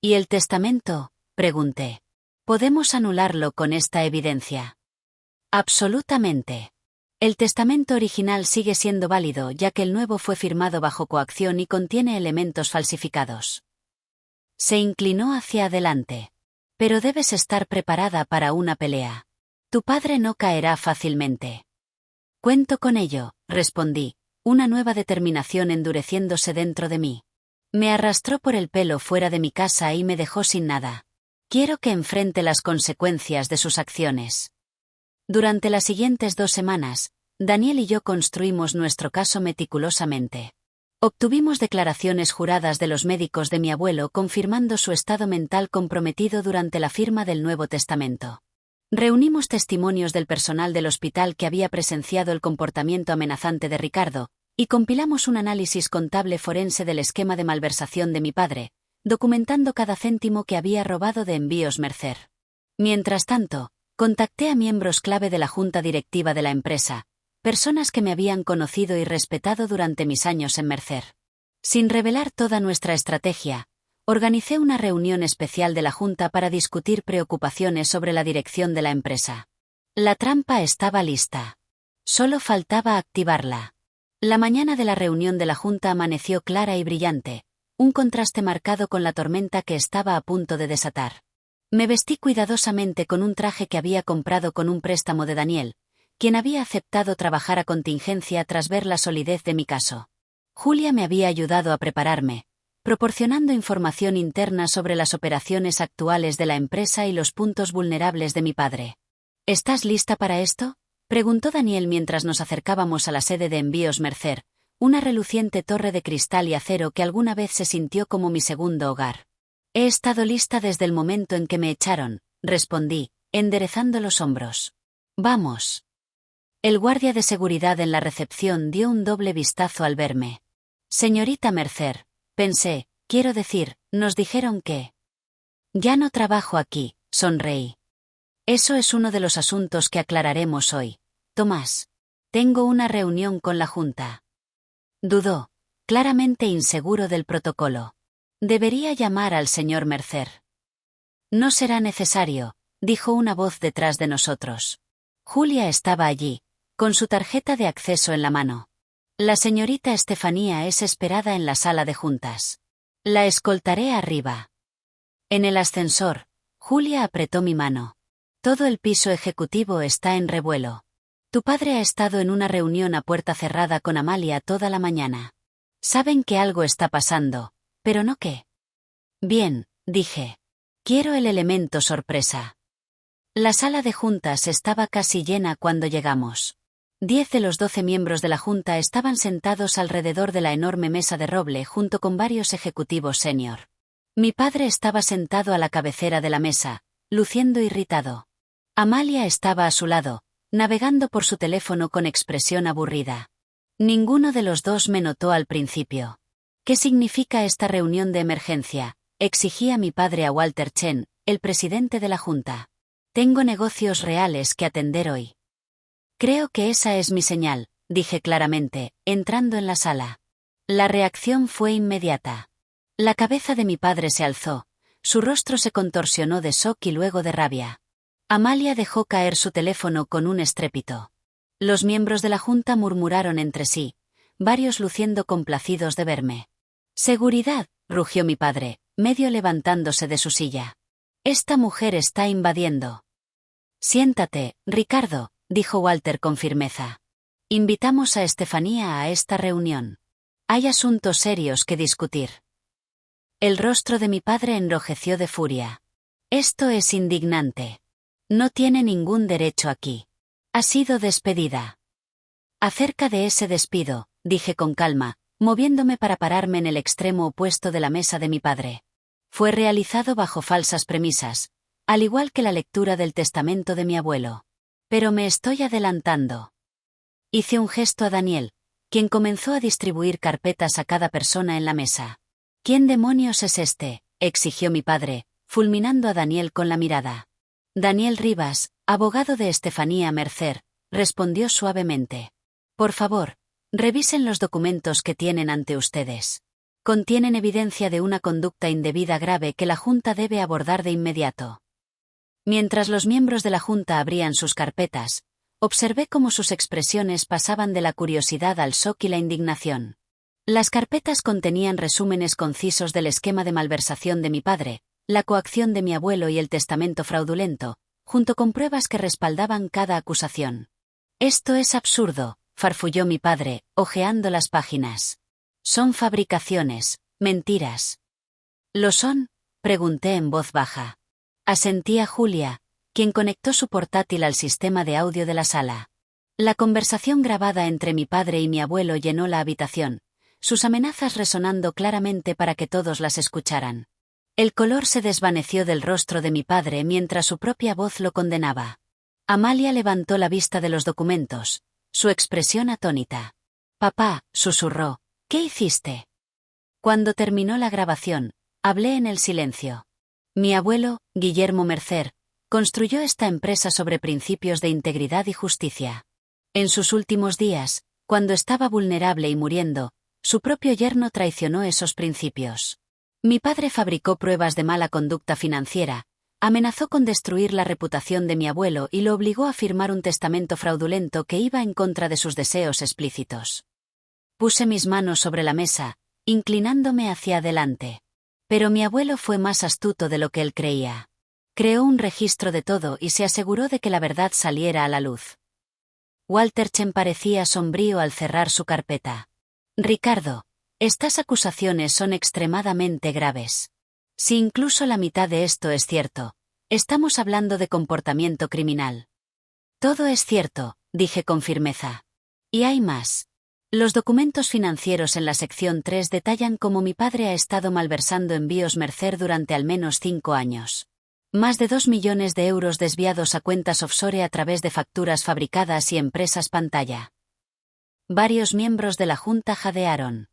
¿Y el testamento?, pregunté. ¿Podemos anularlo con esta evidencia? Absolutamente. El testamento original sigue siendo válido ya que el nuevo fue firmado bajo coacción y contiene elementos falsificados. Se inclinó hacia adelante. Pero debes estar preparada para una pelea. Tu padre no caerá fácilmente. Cuento con ello, respondí, una nueva determinación endureciéndose dentro de mí. Me arrastró por el pelo fuera de mi casa y me dejó sin nada. Quiero que enfrente las consecuencias de sus acciones. Durante las siguientes 2 semanas, Daniel y yo construimos nuestro caso meticulosamente. Obtuvimos declaraciones juradas de los médicos de mi abuelo confirmando su estado mental comprometido durante la firma del Nuevo Testamento. Reunimos testimonios del personal del hospital que había presenciado el comportamiento amenazante de Ricardo, y compilamos un análisis contable forense del esquema de malversación de mi padre, documentando cada céntimo que había robado de Envíos Mercer. Mientras tanto, contacté a miembros clave de la junta directiva de la empresa, personas que me habían conocido y respetado durante mis años en Mercer. Sin revelar toda nuestra estrategia, organicé una reunión especial de la junta para discutir preocupaciones sobre la dirección de la empresa. La trampa estaba lista. Solo faltaba activarla. La mañana de la reunión de la junta amaneció clara y brillante, un contraste marcado con la tormenta que estaba a punto de desatar. Me vestí cuidadosamente con un traje que había comprado con un préstamo de Daniel, quien había aceptado trabajar a contingencia tras ver la solidez de mi caso. Julia me había ayudado a prepararme, proporcionando información interna sobre las operaciones actuales de la empresa y los puntos vulnerables de mi padre. ¿Estás lista para esto?, preguntó Daniel mientras nos acercábamos a la sede de Envíos Mercer, una reluciente torre de cristal y acero que alguna vez se sintió como mi segundo hogar. He estado lista desde el momento en que me echaron, respondí, enderezando los hombros. Vamos. El guardia de seguridad en la recepción dio un doble vistazo al verme. Señorita Mercer, pensé, quiero decir, nos dijeron que... Ya no trabajo aquí, sonreí. Eso es uno de los asuntos que aclararemos hoy. Tomás. Tengo una reunión con la Junta. Dudó, claramente inseguro del protocolo. Debería llamar al señor Mercer. No será necesario, dijo una voz detrás de nosotros. Julia estaba allí, con su tarjeta de acceso en la mano. La señorita Estefanía es esperada en la sala de juntas. La escoltaré arriba. En el ascensor, Julia apretó mi mano. Todo el piso ejecutivo está en revuelo. Tu padre ha estado en una reunión a puerta cerrada con Amalia toda la mañana. Saben que algo está pasando, pero no qué. Bien, dije. Quiero el elemento sorpresa. La sala de juntas estaba casi llena cuando llegamos. 10 de los 12 miembros de la Junta estaban sentados alrededor de la enorme mesa de roble junto con varios ejecutivos senior. Mi padre estaba sentado a la cabecera de la mesa, luciendo irritado. Amalia estaba a su lado, navegando por su teléfono con expresión aburrida. Ninguno de los dos me notó al principio. ¿Qué significa esta reunión de emergencia?, exigía mi padre a Walter Chen, el presidente de la Junta. Tengo negocios reales que atender hoy. Creo que esa es mi señal, dije claramente, entrando en la sala. La reacción fue inmediata. La cabeza de mi padre se alzó, su rostro se contorsionó de shock y luego de rabia. Amalia dejó caer su teléfono con un estrépito. Los miembros de la Junta murmuraron entre sí, varios luciendo complacidos de verme. «Seguridad», rugió mi padre, medio levantándose de su silla. «Esta mujer está invadiendo». «Siéntate, Ricardo», dijo Walter con firmeza. «Invitamos a Estefanía a esta reunión. Hay asuntos serios que discutir». El rostro de mi padre enrojeció de furia. «Esto es indignante. No tiene ningún derecho aquí. Ha sido despedida». «Acerca de ese despido», dije con calma, moviéndome para pararme en el extremo opuesto de la mesa de mi padre. «Fue realizado bajo falsas premisas, al igual que la lectura del testamento de mi abuelo. Pero me estoy adelantando». Hice un gesto a Daniel, quien comenzó a distribuir carpetas a cada persona en la mesa. «¿Quién demonios es este?», exigió mi padre, fulminando a Daniel con la mirada. «Daniel Rivas, abogado de Estefanía Mercer», respondió suavemente. «Por favor, revisen los documentos que tienen ante ustedes. Contienen evidencia de una conducta indebida grave que la Junta debe abordar de inmediato». Mientras los miembros de la Junta abrían sus carpetas, observé cómo sus expresiones pasaban de la curiosidad al shock y la indignación. Las carpetas contenían resúmenes concisos del esquema de malversación de mi padre, la coacción de mi abuelo y el testamento fraudulento, junto con pruebas que respaldaban cada acusación. «Esto es absurdo», farfulló mi padre, hojeando las páginas. «Son fabricaciones, mentiras». «¿Lo son?», pregunté en voz baja. Asentía Julia, quien conectó su portátil al sistema de audio de la sala. La conversación grabada entre mi padre y mi abuelo llenó la habitación, sus amenazas resonando claramente para que todos las escucharan. El color se desvaneció del rostro de mi padre mientras su propia voz lo condenaba. Amalia levantó la vista de los documentos, su expresión atónita. «Papá», susurró, «¿qué hiciste?». Cuando terminó la grabación, hablé en el silencio. Mi abuelo, Guillermo Mercer, construyó esta empresa sobre principios de integridad y justicia. En sus últimos días, cuando estaba vulnerable y muriendo, su propio yerno traicionó esos principios. Mi padre fabricó pruebas de mala conducta financiera, amenazó con destruir la reputación de mi abuelo y lo obligó a firmar un testamento fraudulento que iba en contra de sus deseos explícitos. Puse mis manos sobre la mesa, inclinándome hacia adelante. Pero mi abuelo fue más astuto de lo que él creía. Creó un registro de todo y se aseguró de que la verdad saliera a la luz. Walter Chen parecía sombrío al cerrar su carpeta. «Ricardo, estas acusaciones son extremadamente graves. Si incluso la mitad de esto es cierto, estamos hablando de comportamiento criminal». «Todo es cierto», dije con firmeza. «Y hay más. Los documentos financieros en la sección 3 detallan cómo mi padre ha estado malversando envíos Mercer durante al menos 5 años. Más de 2 millones de euros desviados a cuentas offshore a través de facturas fabricadas y empresas pantalla. Varios miembros de la Junta jadearon.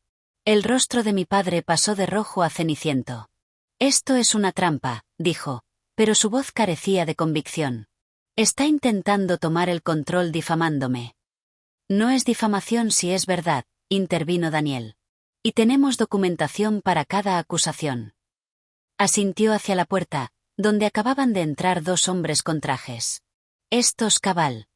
El rostro de mi padre pasó de rojo a ceniciento. Esto es una trampa, dijo, pero su voz carecía de convicción. Está intentando tomar el control difamándome. No es difamación si es verdad, intervino Daniel. Y tenemos documentación para cada acusación. Asintió hacia la puerta, donde acababan de entrar dos hombres con trajes. Estos cabal.